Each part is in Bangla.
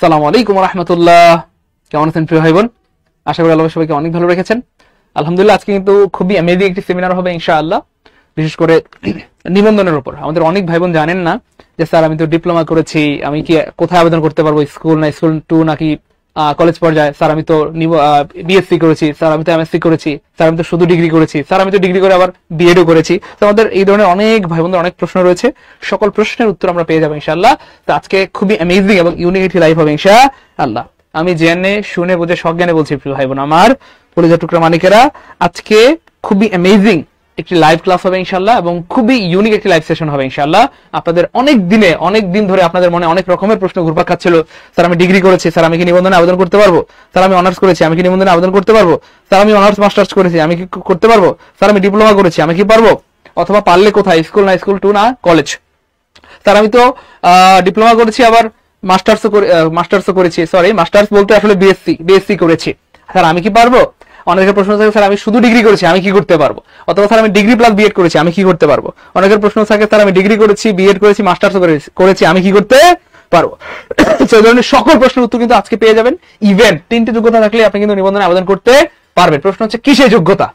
আসসালামু আলাইকুম ওয়া রাহমাতুল্লাহ। কেমন আছেন প্রিয় ভাই বোন? আশা করি আল্লাহ সবাইকে অনেক ভালো রেখেছেন। আলহামদুলিল্লাহ, আজকে কিন্তু খুবই অ্যামেজিং একটি সেমিনার হবে ইনশাআল্লাহ, বিশেষ করে নিবন্ধনের উপর। আমাদের অনেক ভাই বোন জানেন না যে স্যার আমি তো ডিপ্লোমা করেছি, আমি কি কোথায় আবেদন করতে পারবো, স্কুল না স্কুল টু নাকি কলেজ পর্যায়ে? স্যার আমি তো বিএসসি করেছি, স্যার আমি তো এমএসসি করেছি, স্যার আমি তো শুধু ডিগ্রি করেছি, স্যার আমি তো ডিগ্রি করে আবার বিএডও করেছি। তো আমাদের এই ধরনের অনেক ভাই বোনদের অনেক প্রশ্ন রয়েছে, সকল প্রশ্নের উত্তর আমরা পেয়ে যাবো ইনশাআল্লাহ। তো আজকে খুবই অ্যামেজিং এবং ইউনিক একটি লাইভ হবে ইনশাআল্লাহ। আমি জেনে শুনে বুঝে সজ্ঞানে বলছি প্রিয় ভাই বোন আমার কলিজার টুকরা মানিকেরা, আজকে খুবই অ্যামেজিং একটি লাইভ ক্লাস হবে ইনশাআল্লাহ এবং খুবই ইউনিক একটি লাইভ সেশন হবে ইনশাআল্লাহ। আপনাদের অনেক দিন ধরে আপনাদের মনে অনেক রকমের প্রশ্ন ঘুরপাক খাচ্ছিল। স্যার আমি ডিগ্রি করেছি, স্যার আমি কি নিবন্ধনে আবেদন করতে পারবো? স্যার আমি অনার্স করেছি, আমি কি নিবন্ধনে আবেদন করতে পারবো? স্যার আমি অনার্স মাস্টার্স করেছি, আমি কি করতে পারবো? স্যার আমি ডিপ্লোমা করেছি, আমি কি পারবো? অথবা পারলে কোথায়, স্কুল না স্কুল টু না কলেজ? স্যার আমি তো ডিপ্লোমা করেছি, আবার মাস্টার্সও করেছি, সরি মাস্টার্স বলতে আসলে বিএসসি করেছি, স্যার আমি কি পারবো? অনেকের প্রশ্ন থাকে স্যার আমি শুধু ডিগ্রি করেছি, আমি কি করতে পারবো? অথবা স্যার আমি ডিগ্রি প্লাস বিএড করেছি, আমি কি করতে পারবো? অনেকের প্রশ্ন থাকে স্যার আমি ডিগ্রি করেছি, বিএড করেছি, মাস্টার্স করেছি, আমি কি করতে পারবো? সেই ধরনের সকল প্রশ্নের উত্তর কিন্তু আজকে পেয়ে যাবেন। ইভেন 3টে যোগ্যতা থাকলে আপনি কিন্তু নিবন্ধনে আবেদন করতে পারবেন। প্রশ্ন হচ্ছে কিসের যোগ্যতা?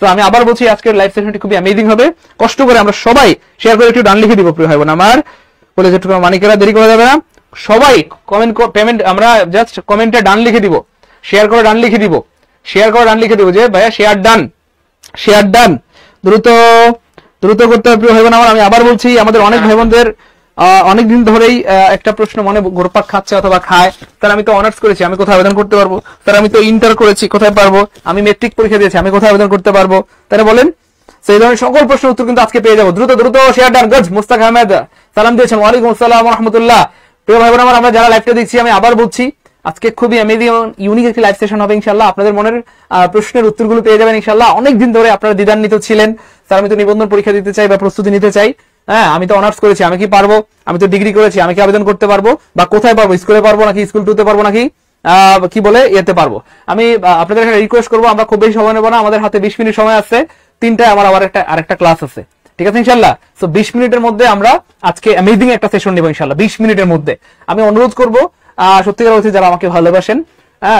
তো আমি আবার বলছি, আজকের লাইভ সেশনটি খুবই অ্যামেজিং হবে। কষ্ট করে আমরা সবাই শেয়ার করে একটু ডান লিখে দিব প্রিয় ভাই বোন আমার কলেজের টুকরা মানিকেরা, দেরি করা যাবে না। সবাই পেমেন্ট আমরা জাস্ট কমেন্টে ডান লিখে দিব, শেয়ার করে ডান লিখে দিব, যে ভাইয়া শেয়ার ডান দ্রুত করতে হবে প্রিয় ভাই বোন আমার। আমি আবার বলছি, আমাদের অনেক ভাই বোনদের অনেকদিন ধরেই একটা প্রশ্ন মনে ঘুরপাক খাচ্ছে অথবা খায়, স্যার আমি তো অনার্স করেছি, আমি কোথায় আবেদন করতে পারবো? স্যার আমি তো ইন্টার করেছি, কোথায় পারবো? আমি মেট্রিক পরীক্ষা দিয়েছি, আমি কোথায় আবেদন করতে পারবো? তাহলে বলেন। সেই ধরনের সকল প্রশ্নের উত্তর কিন্তু আজকে পেয়ে যাবো। দ্রুত শেয়ার ডান। গজ মুস্তাক আহমেদ সালাম দিয়েছেন, ওয়ালাইকুম আসসালাম ওয়া রাহমাতুল্লাহ। প্রিয় ভাই বোন আমার, আমরা যারা লাইভটা দেখছি, আমি আবার বলছি আজকে খুবই অ্যামেজিং এবং ইউনিক একটি লাইভ সেশন হবে ইনশাআল্লাহ। আপনাদের মনের প্রশ্নের উত্তরগুলো পেয়ে যাবেন ইনশাআল্লাহ। অনেকদিন ধরে আপনারা দ্বিধান্বিত ছিলেন, স্যার আমি তো নিবন্ধন পরীক্ষা দিতে চাই বা প্রস্তুতি নিতে চাই, হ্যাঁ আমি তো অনার্স করেছি, আমি কি পারবো? আমি তো ডিগ্রি করেছি, আমি কি আবেদন করতে পারবো? বা কোথায় পারবো? স্কুলে পারবো নাকি স্কুল টুতে পারবো নাকি কি বলে এতে পারবো? আমি আপনাদের এখানে রিকোয়েস্ট করবো, আমরা খুব বেশি সময় নেবো না, আমাদের হাতে 20 মিনিট সময় আছে, 3টায় আমার আবার আরেকটা ক্লাস আছে, ঠিক আছে ইনশাআল্লাহ। সো 20 মিনিটের মধ্যে আমরা আজকে অ্যামেজিং একটা সেশন নেবো ইনশাআল্লাহ। 20 মিনিটের মধ্যে আমি অনুরোধ করবো সত্যিকার অর্থে যারা আমাকে ভালোবাসেন,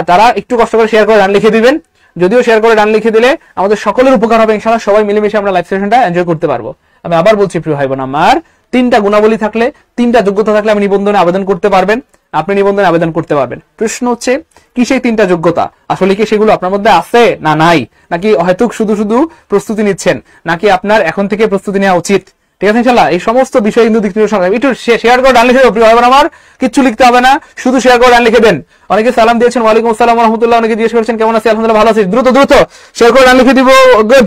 তারা একটু কষ্ট করে শেয়ার করে ডান লিখে দিবেন। যদিও শেয়ার করে ডান লিখে দিলে আমাদের সকলের উপকার হবে ইনশাআল্লাহ, সবাই মিলেমিশে আমরা লাইভ সেশনটা এনজয় করতে পারবো। আমি আবার বলছি প্রিয় ভাই বোন আমার, 3টা গুণাবলী থাকলে, 3টা যোগ্যতা থাকলে আপনি নিবন্ধনে আবেদন করতে পারবেন, প্রশ্ন হচ্ছে কি সেই 3টা যোগ্যতা? আসলে কি সেগুলো আপনার মধ্যে আছে না নাই? নাকি হয়তো শুধু প্রস্তুতি নিচ্ছেন, নাকি আপনার এখন থেকে প্রস্তুতি নেওয়া উচিত? ঠিক আছে ইনশাআল্লাহ, এই সমস্ত বিষয় কিন্তু একটু শেয়ার করে ডান লিখে দেবো প্রিয় ভাই বোন আমার। কিচ্ছু লিখতে হবে না, শুধু শেয়ার করে ডান লিখে দেন। অনেকে সালাম দিয়েছেন, ওয়ালাইকুম আসসালাম ওয়া রাহমাতুল্লাহ। অনেকে জিজ্ঞেস করেছেন কেমন আছি, আলহামদুলিল্লাহ ভালো আছি। দ্রুত শেয়ার করে ডান লিখে দিব।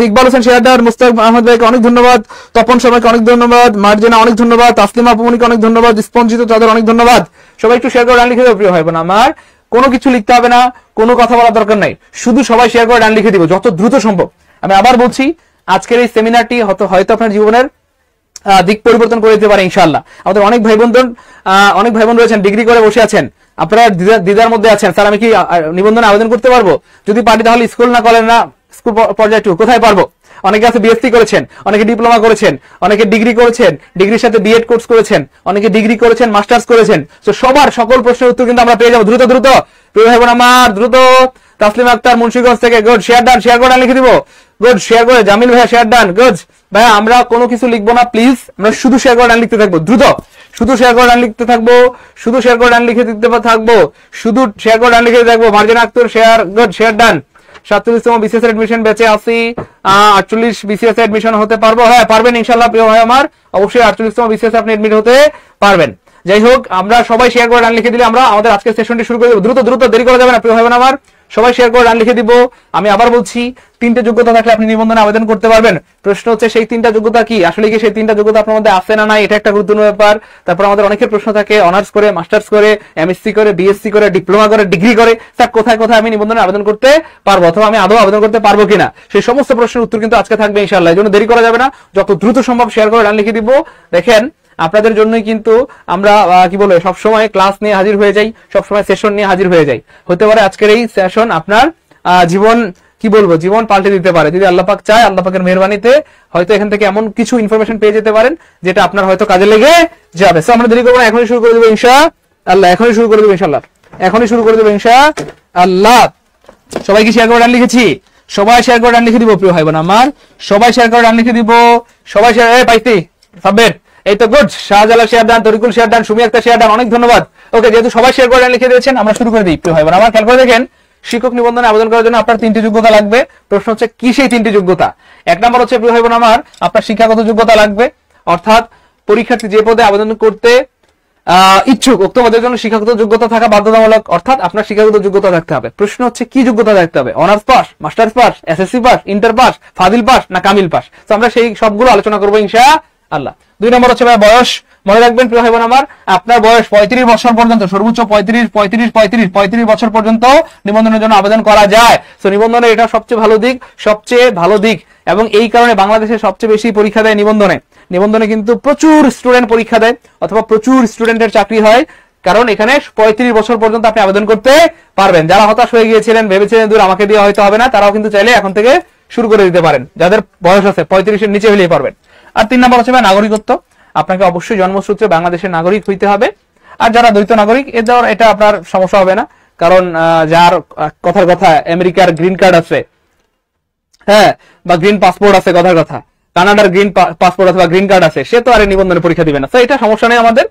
ইকবাল হোসেন শেয়ার ডান, মুস্তাক আহমদ ভাইকে অনেক ধন্যবাদ, তপন শর্মাকে অনেক ধন্যবাদ, মার্জিনা অনেক ধন্যবাদ, তাসলিমা আপুমনিকে অনেক ধন্যবাদ, স্পঞ্জিত তাদের অনেক ধন্যবাদ। সবাই একটু শেয়ার করে ডান লিখে দেবো প্রিয় ভাই বোন আমার। কোনো কিছু লিখতে হবে না, কোনো কথা বলার দরকার নাই, শুধু সবাই শেয়ার করে ডান লিখে দিব যত দ্রুত সম্ভব। আমি আবার বলছি, আজকের এই সেমিনারটি হয়তো আপনার জীবনের দিক পরিবর্তন করে দিতে পারে ইনশাআল্লাহ। আমাদের অনেক ভাই বোন রয়েছেন, ডিগ্রি করে বসে আছেন, আপনারা দ্বিধার মধ্যে আছেন, স্যার আমি কি নিবন্ধনে আবেদন করতে পারবো? যদি পারি তাহলে স্কুল না কলেজ না স্কুল পর্যায়ে টু কোথায় পারবো? অনেকে আছে বিএসসি করেছেন, অনেকে ডিপ্লোমা করেছেন, অনেকে ডিগ্রি করেছেন, ডিগ্রির সাথে বিএড কোর্স করেছেন, অনেকে ডিগ্রি করেছেন, মাস্টার্স করেছেন। তো সবার সকল প্রশ্নের উত্তর কিন্তু আমরা পেয়ে যাবো। দ্রুত প্রিয় ভাই বোন আমার, দ্রুত। তাসলিম আক্তার মুন্সিগঞ্জ থেকে, গুড শেয়ার করে ডান লিখে দিব। গুড শেয়ার করে, জামিল ভাইয়া শেয়ার ডান, গুড ভাইয়া। আমরা কোনো কিছু লিখবো না প্লিজ, আমরা শুধু শেয়ার করে ডান লিখতে থাকবো। দ্রুত শুধু শেয়ার করে ডান লিখতে থাকবো, শুধু শেয়ার করে ডান লিখে দিতে থাকবো, শুধু শেয়ার করে ডান লিখে থাকবো। Marjina Akter share, good share done. 47তম বিসিএস এডমিশন ব্যাচে আছি, 48 বিসিএস এডমিশন হতে পারবো? হ্যাঁ পারবেন ইনশাআল্লাহ প্রিয় ভাই আমার, অবশ্যই 48তম বিসিএস আপনি এডমিট হতে পারবেন। যাই হোক, আমরা সবাই শেয়ার করে ডান লিখে দিলে আমরা আমাদের আজকের সেশনটি শুরু করে দেবো। দ্রুত দেরি করা যাবে না প্রিয় ভাই বোন আমার, সবাই শেয়ার করে ডান লিখে দিব। আমি আবার বলছি, 3টে যোগ্যতা থাকলে আপনি নিবন্ধনে আবেদন করতে পারবেন। প্রশ্ন হচ্ছে সেই 3টা যোগ্যতা কি? আসলে কি সেই 3টা যোগ্যতা আপনার মধ্যে আছে না নাই, এটা একটা গুরুত্বপূর্ণ ব্যাপার। তারপর আমাদের অনেকের প্রশ্ন থাকে অনার্স করে, মাস্টার্স করে, এমএসসি করে, বিএসসি করে, ডিপ্লোমা করে, ডিগ্রি করে, স্যার কোথায় আমি নিবন্ধনে আবেদন করতে পারবো, অথবা আমি আদৌ আবেদন করতে পারবো কিনা? সেই সমস্ত প্রশ্নের উত্তর কিন্তু আজকে থাকবে ইনশাআল্লাহ। এই জন্য দেরি করা যাবে না, যত দ্রুত সম্ভব শেয়ার করে ডান লিখে দিব। দেখেন, আপনাদের জন্যই কিন্তু আমরা কি বলে সবসময় ক্লাস নিয়ে হাজির হয়ে যাই, সবসময় সেশন নিয়ে হাজির হয়ে যাই। হতে পারে আজকের এই সেশন আপনার জীবন জীবন পাল্টে দিতে পারে, যদি আল্লাহ পাক চায়, আল্লাহ পাকের মেহেরবানিতে হয়তো এখান থেকে এমন কিছু ইনফরমেশন পেয়ে যেতে পারেন যেটা আপনার হয়তো কাজে লেগে যাবে। সো আমরা দেরি করবো না, এখনই শুরু করে দেবো ইনশাআল্লাহ, এখনই শুরু করে দেবো ইনশাআল্লাহ। এখনই শুরু করে দেবো ইনশাআল্লাহ। সবাই কি শেয়ার করে ডান লিখেছি? সবাই শেয়ার করে ডান লিখে দিব প্রিয় ভাই বোন আমার, সবাই শেয়ার করে ডান লিখে দিব, সবাই শেয়ার। পাইছি সাব্বির, এই তো good. Shahjala share done, Tarikul share done, Sumi Akter share done, অনেক ধন্যবাদ। ওকে, যেহেতু সবাই শেয়ার করে ডান লিখে দিয়েছেন, আমরা শুরু করে দিই প্রিয় ভাই বোন আমার। খেয়াল করে দেখেন, শিক্ষক নিবন্ধনে আবেদন করার জন্য আপনার 3টি যোগ্যতা লাগবে। প্রশ্ন হচ্ছে কি সেই 3টি যোগ্যতা? 1 নম্বর হচ্ছে প্রিয় ভাই বোন আমার, আপনার শিক্ষাগত যোগ্যতা লাগবে, অর্থাৎ পরীক্ষার্থী যে পদে আবেদন করতে ইচ্ছুক উক্ত পদের জন্য শিক্ষাগত যোগ্যতা থাকা বাধ্যতামূলক, অর্থাৎ আপনার শিক্ষাগত যোগ্যতা থাকতে হবে। প্রশ্ন হচ্ছে কি যোগ্যতা থাকতে হবে? Honours pass, masters pass, SSC pass, inter pass, Fazil pass না কামিল পাস? তো আমরা সেই সবগুলো আলোচনা করবো ইনশাআল্লাহ। 2 নম্বর হচ্ছে ভাই বয়স। মনে রাখবেন প্রিয় ভাই বোন আমার, আপনার বয়স 35 বছর পর্যন্ত, সর্বোচ্চ 35 বছর পর্যন্ত নিবন্ধনের জন্য আবেদন করা যায়। তো নিবন্ধনের এটা সবচেয়ে ভালো দিক, এবং এই কারণে বাংলাদেশে সবচেয়ে বেশি পরীক্ষা দেয় নিবন্ধনে কিন্তু প্রচুর স্টুডেন্ট পরীক্ষা দেয়, অথবা প্রচুর স্টুডেন্টের চাকরি হয়, কারণ এখানে 35 বছর পর্যন্ত আপনি আবেদন করতে পারবেন। যারা হতাশ হয়ে গিয়েছিলেন, ভেবেছিলেন দূর আমাকে দিয়ে হয়তো হবে না, তারাও কিন্তু চাইলে এখন থেকে শুরু করে দিতে পারেন, যাদের বয়স আছে 35-এর নিচে হলেই পারবেন। আর 3 নম্বর হচ্ছে নাগরিকত্ব। আপনাকে অবশ্যই জন্মসূত্রে বাংলাদেশের নাগরিক হইতে হবে। আর যারা দ্বৈত নাগরিক, এটা আপনার সমস্যা হবে না, কারণ যার কথার কথা আমেরিকার গ্রিন কার্ড আছে, হ্যাঁ, বা গ্রিন পাসপোর্ট আছে, কথার কথা কানাডার গ্রিন পাসপোর্ট অথবা গ্রিন কার্ড আছে, সে তো আর নিবন্ধনে পরীক্ষা দিবে না। তো এটা সমস্যা নেই, আমাদের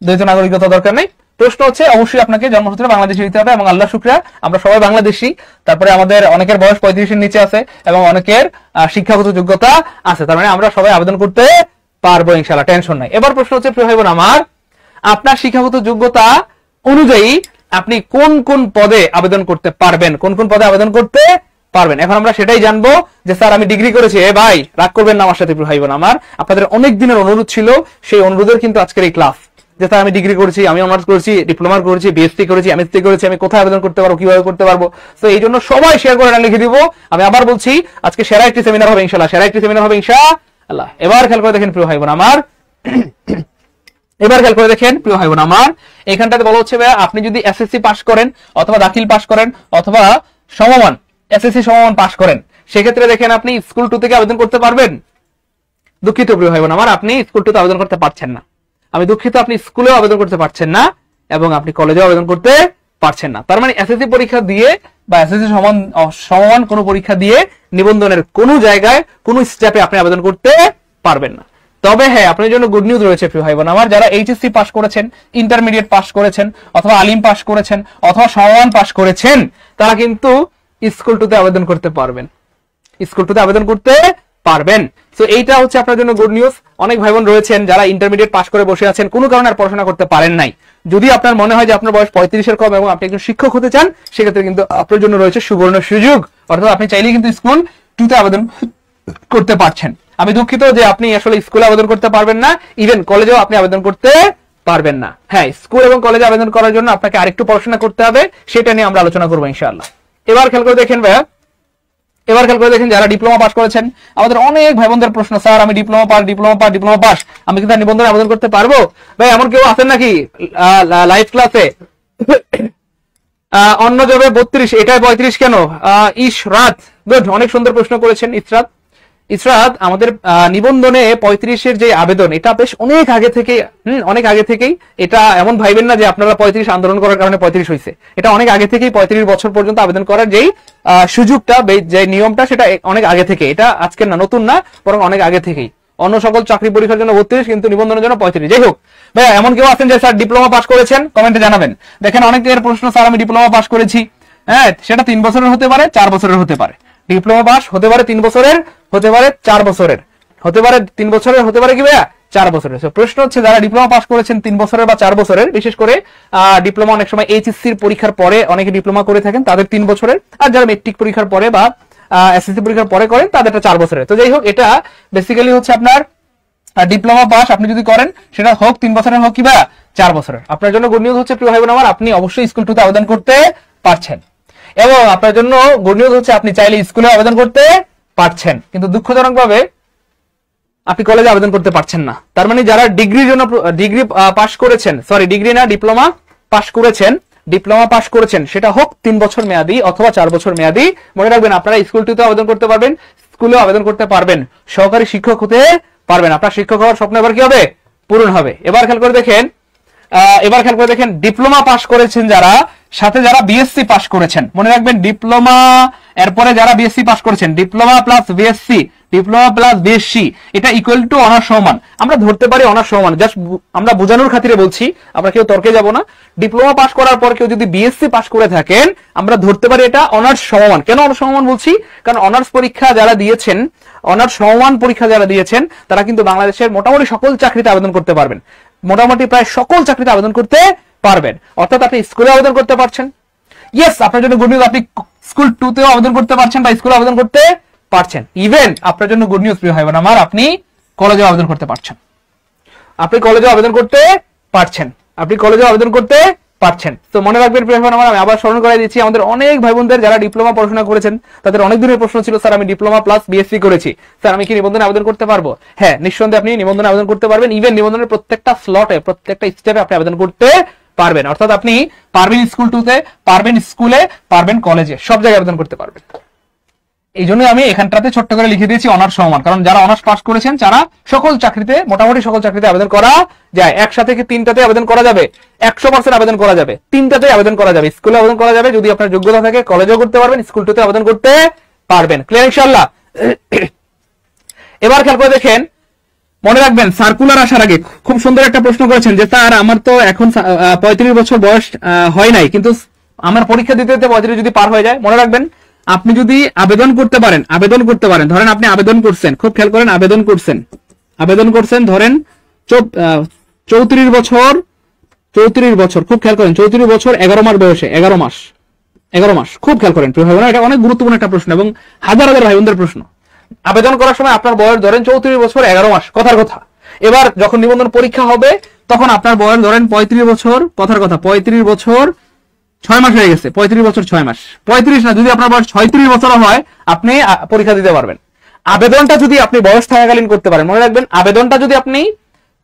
দ্বৈত নাগরিকতা দরকার নেই। প্রশ্ন হচ্ছে অবশ্যই আপনাকে জন্মসূত্রে বাংলাদেশি হইতে হবে, এবং আল্লাহ শুকরিয়া আমরা সবাই বাংলাদেশি। তারপরে আমাদের অনেকের বয়স 35-এর নিচে আছে, এবং অনেকের শিক্ষাগত যোগ্যতা আছে, তার মানে আমরা সবাই আবেদন করতে পারবো ইনশাআল্লাহ, টেনশন নাই। এবার প্রশ্ন হচ্ছে প্রিয় ভাই বোন আমার, আপনার শিক্ষাগত যোগ্যতা অনুযায়ী আপনি কোন কোন পদে আবেদন করতে পারবেন, এখন আমরা সেটাই জানবো। যে স্যার আমি ডিগ্রি করেছি, ভাই রাগ করবেন না আমার সাথে প্রিয় ভাই বোন আমার, আপনাদের অনেক দিনের অনুরোধ ছিল, সেই অনুরোধের কিন্তু আজকের এই ক্লাস। যে স্যার আমি ডিগ্রি করেছি, আমি অনার্স করেছি, ডিপ্লোমা করেছি, বিএসসি করেছি, এমএসসি করেছি, আমি কোথায় আবেদন করতে পারবো, কিভাবে করতে পারবো? তো এই জন্য সবাই শেয়ার করে লিখে দিব। আমি আবার বলছি, আজকে সেরা একটি সেমিনার হবে ইনশাআল্লাহ, এবার খেয়াল করে দেখেন প্রিয় ভাই বোন আমার, এখানটাতে বলা হচ্ছে আপনি যদি এসএসসি পাস করেন, অথবা দাখিল পাস করেন, অথবা সমমান এসএসসি সমমান পাস করেন, সেক্ষেত্রে দেখেন আপনি স্কুল 2 থেকে আবেদন করতে পারবেন। দুঃখিত প্রিয় ভাই বোন আমার, আপনি স্কুল 2 তে আবেদন করতে পারছেন না। আমি দুঃখিত, আপনি স্কুলেও আবেদন করতে পারছেন না, এবং আপনি কলেজেও আবেদন করতে পারছেন না। তার মানে এসএসসি পরীক্ষা দিয়ে বা এসএসসি সমমান কোন পরীক্ষা দিয়ে নিবন্ধনের কোন জায়গায় কোন স্টেপে আপনি আবেদন করতে পারবেন না। তবে হ্যাঁ, আপনার জন্য গুড নিউজ রয়েছে প্রিয় ভাই বোন আমার, যারা এইচএসসি পাস করেছেন, ইন্টারমিডিয়েট পাস করেছেন, অথবা আলিম পাস করেছেন, অথবা সমমান পাস করেছেন, তারা কিন্তু স্কুল 2 তে আবেদন করতে পারবেন। তো এইটা হচ্ছে আপনার জন্য গুড নিউজ। অনেক ভাই বোন রয়েছেন যারা ইন্টারমিডিয়েট পাস করে বসে আছেন, কোনো কারণে আর পড়াশোনা করতে পারেন নাই। যদি আপনার মনে হয় যে আপনার বয়স 35-এর কম এবং আপনি একজন শিক্ষক হতে চান, সেক্ষেত্রে কিন্তু আপনার জন্য রয়েছে সুবর্ণ সুযোগ, অর্থাৎ আপনি চাইলেই কিন্তু স্কুল 2 তে আবেদন করতে পারছেন। আমি দুঃখিত যে আপনি আসলে স্কুলে আবেদন করতে পারবেন না, ইভেন কলেজেও আপনি আবেদন করতে পারবেন না। হ্যাঁ, স্কুল এবং কলেজে আবেদন করার জন্য আপনাকে আরেকটু পড়াশোনা করতে হবে, সেটা নিয়ে আমরা আলোচনা করবো ইনশাআল্লাহ। এবার খেয়াল করে দেখেন ভাইয়া, যারা ডিপ্লোমা পাস করেছেন, আমাদের অনেক ভাই বোনদের প্রশ্ন, স্যার আমি ডিপ্লোমা পাস, আমি কি তার নিবন্ধনে আবেদন করতে পারবো? ভাই এমন কেউ আছেন নাকি লাইভ ক্লাসে? অন্য জবে 32, এটাই 35 কেন? ইশরাত, গুড, অনেক সুন্দর প্রশ্ন করেছেন ইসরাত। আমাদের নিবন্ধনে 35-এর যে আবেদন, এটা বেশ অনেক আগে থেকেই, এটা এমন ভাইবেন না যে আপনারা 35 আন্দোলন করার কারণে 35 হয়েছে। এটা অনেক আগে থেকেই 35 বছর পর্যন্ত আবেদন করার যেই সুযোগটা, যে নিয়মটা, সেটা অনেক আগে থেকে, এটা আজকের না, নতুন না, বরং অনেক আগে থেকেই। অন্য সকল চাকরি পরীক্ষার জন্য 32, কিন্তু নিবন্ধনের জন্য 35। যাই হোক ভাইয়া, এমন কেউ আছেন যে স্যার ডিপ্লোমা পাস করেছেন? কমেন্টে জানাবেন। দেখেন অনেকের প্রশ্ন, স্যার আমি ডিপ্লোমা পাস করেছি, হ্যাঁ, সেটা 3 বছরের হতে পারে, 4 বছরের হতে পারে। ডিপ্লোমা পাস হতে পারে 3 বছরের, হতে পারে 4 বছরের, হতে পারে 3 বছরের, হতে পারে কি ভাইয়া 4 বছরের। প্রশ্ন হচ্ছে যারা ডিপ্লোমা পাস করেছেন 3 বছরের বা 4 বছরের, বিশেষ করে ডিপ্লোমা অনেক সময় এইচএসসির পরীক্ষার পরে অনেকে ডিপ্লোমা করে থাকেন, তাদের 3 বছরের, আর যারা মেট্রিক পরীক্ষার পরে বা এসএসসি পরীক্ষার পরে করেন, তাদেরটা 4 বছরের। তো যাই হোক, এটা বেসিক্যালি হচ্ছে আপনার ডিপ্লোমা পাস আপনি যদি করেন, সেটা হোক 3 বছরের, হোক কি ভাইয়া 4 বছরের। আপনার জন্য গুড নিউজ হচ্ছে প্রিয় ভাই বোন আমার, আপনি অবশ্যই স্কুল 2 তে আবেদন করতে পারছেন, এবং আপনার জন্য গুড নিউজ হচ্ছে আপনি চাইলে স্কুলে আবেদন করতে পারছেন, কিন্তু দুঃখজনক ভাবে আপনি কলেজে আবেদন করতে পারছেন না। তার মানে যারা ডিগ্রি পাস করেছেন, সরি ডিগ্রি না, ডিপ্লোমা পাস করেছেন, সেটা হোক 3 বছর মেয়াদি অথবা 4 বছর মেয়াদি, মনে রাখবেন আপনারা স্কুল 2 তে আবেদন করতে পারবেন, স্কুলেও আবেদন করতে পারবেন, সহকারী শিক্ষক হতে পারবেন। আপনার শিক্ষক হওয়ার স্বপ্ন এবার কি হবে? পূরণ হবে। এবার খেয়াল করে দেখেন ডিপ্লোমা পাস করেছেন যারা, সাথে যারা বিএসসি পাস করেছেন, মনে রাখবেন ডিপ্লোমা, এরপরে যারা বিএসসি পাস করেছেন, diploma plus BSc, diploma plus BSc, এটা ইকুয়াল টু অনার্স সমমান। আমরা ধরতে পারি অনার্স সমমান, জাস্ট আমরা বোঝানোর খাতিরে বলছি, আমরা কেউ তর্কে যাব না। ডিপ্লোমা পাস করার পর কেউ যদি বিএসসি পাস করে থাকেন, আমরা ধরতে পারি এটা অনার্স সমমান। কেন অনার্স সমমান বলছি? কারণ অনার্স পরীক্ষা যারা দিয়েছেন, অনার্স সমমান পরীক্ষা যারা দিয়েছেন, তারা কিন্তু বাংলাদেশের মোটামুটি সকল চাকরিতে আবেদন করতে পারবেন, মোটামুটি প্রায় সকল চাকরিতে আবেদন করতে পারবেন। অর্থাৎ আপনি স্কুলে আবেদন করতে পারছেন, ইয়েস আপনার জন্য গুড নিউজ, আপনি স্কুল 2 তেও আবেদন করতে পারছেন বা স্কুলে আবেদন করতে পারছেন। ইভেন আপনার জন্য গুড নিউজ প্রিয় ভাই বোন আমার, আপনি কলেজে আবেদন করতে পারছেন, আপনি কলেজে আবেদন করতে পারছেন, আপনি কলেজে আবেদন করতে পারছেন। তো মনে রাখবেন প্রিয় ভাই বোন আমার, আমি আবার স্মরণ করাই দিচ্ছি, আমাদের অনেক ভাই বোনদের যারা ডিপ্লোমা পড়াশোনা করেছেন, তাদের অনেক দিনের প্রশ্ন ছিল, স্যার আমি ডিপ্লোমা প্লাস বিএসসি করেছি, স্যার আমি কি নিবন্ধনে আবেদন করতে পারবো? হ্যাঁ, নিঃসন্দেহে আপনি নিবন্ধনে আবেদন করতে পারবেন। ইভেন নিবন্ধনের প্রত্যেকটা স্লটে, প্রত্যেকটা স্টেপে আপনি আবেদন করতে পারবেন। অর্থাৎ আপনি পারবেন স্কুল 2 তে, পারবেন স্কুলে, পারবেন কলেজে, সব জায়গায় আবেদন করতে পারবেন। এই জন্য আমি এখানটাতে ছোট্ট করে লিখে দিয়েছি অনার্স সমমান, কারণ যারা অনার্স পাস করেছেন তারা সকল চাকরিতে, মোটামুটি সকল চাকরিতে আবেদন করা যায়। একসাথে কি 3টাতে আবেদন করা যাবে? 100% আবেদন করা যাবে, 3টাতে আবেদন করা যাবে। স্কুলে আবেদন করা যাবে, যদি আপনার যোগ্যতা থাকে কলেজেও করতে পারবেন, স্কুল 2 তে আবেদন করতে পারবেন। ক্লিয়ার ইনশাআল্লাহ? এবার খেয়াল করে দেখেন, মনে রাখবেন সার্কুলার আসার আগে খুব সুন্দর একটা প্রশ্ন করেছেন যে স্যার আমার তো এখন 35 বছর বয়স হয় নাই, কিন্তু আমার পরীক্ষা দিতে দিতে 35 যদি পার হয়ে যায়, মনে রাখবেন আপনি যদি আবেদন করতে পারেন, ধরেন আপনি আবেদন করছেন, খুব খেয়াল করেন, আবেদন করছেন ধরেন 34 বছর, খুব খেয়াল করেন, 34 বছর 11 মাস বয়সে, 11 মাস, খুব খেয়াল করেন প্রিয় ভাই বোন, এটা অনেক গুরুত্বপূর্ণ একটা প্রশ্ন এবং হাজার হাজার ভাই বোনদের প্রশ্ন। আবেদন করার সময় আপনার বয়স ধরেন 34 বছর 11 মাস, কথার কথা। এবার যখন নিবন্ধন পরীক্ষা হবে তখন আপনার বয়স ধরেন 35 বছর, কথার কথা 35 বছর 6 মাস হয়ে গেছে, 35 বছর 6 মাস, 35 না, যদি আপনার বয়স 36 বছর হয় আপনি পরীক্ষা দিতে পারবেন। আবেদনটা যদি আপনি বয়স থাকাকালীন করতে পারেন, মনে রাখবেন আবেদনটা যদি আপনি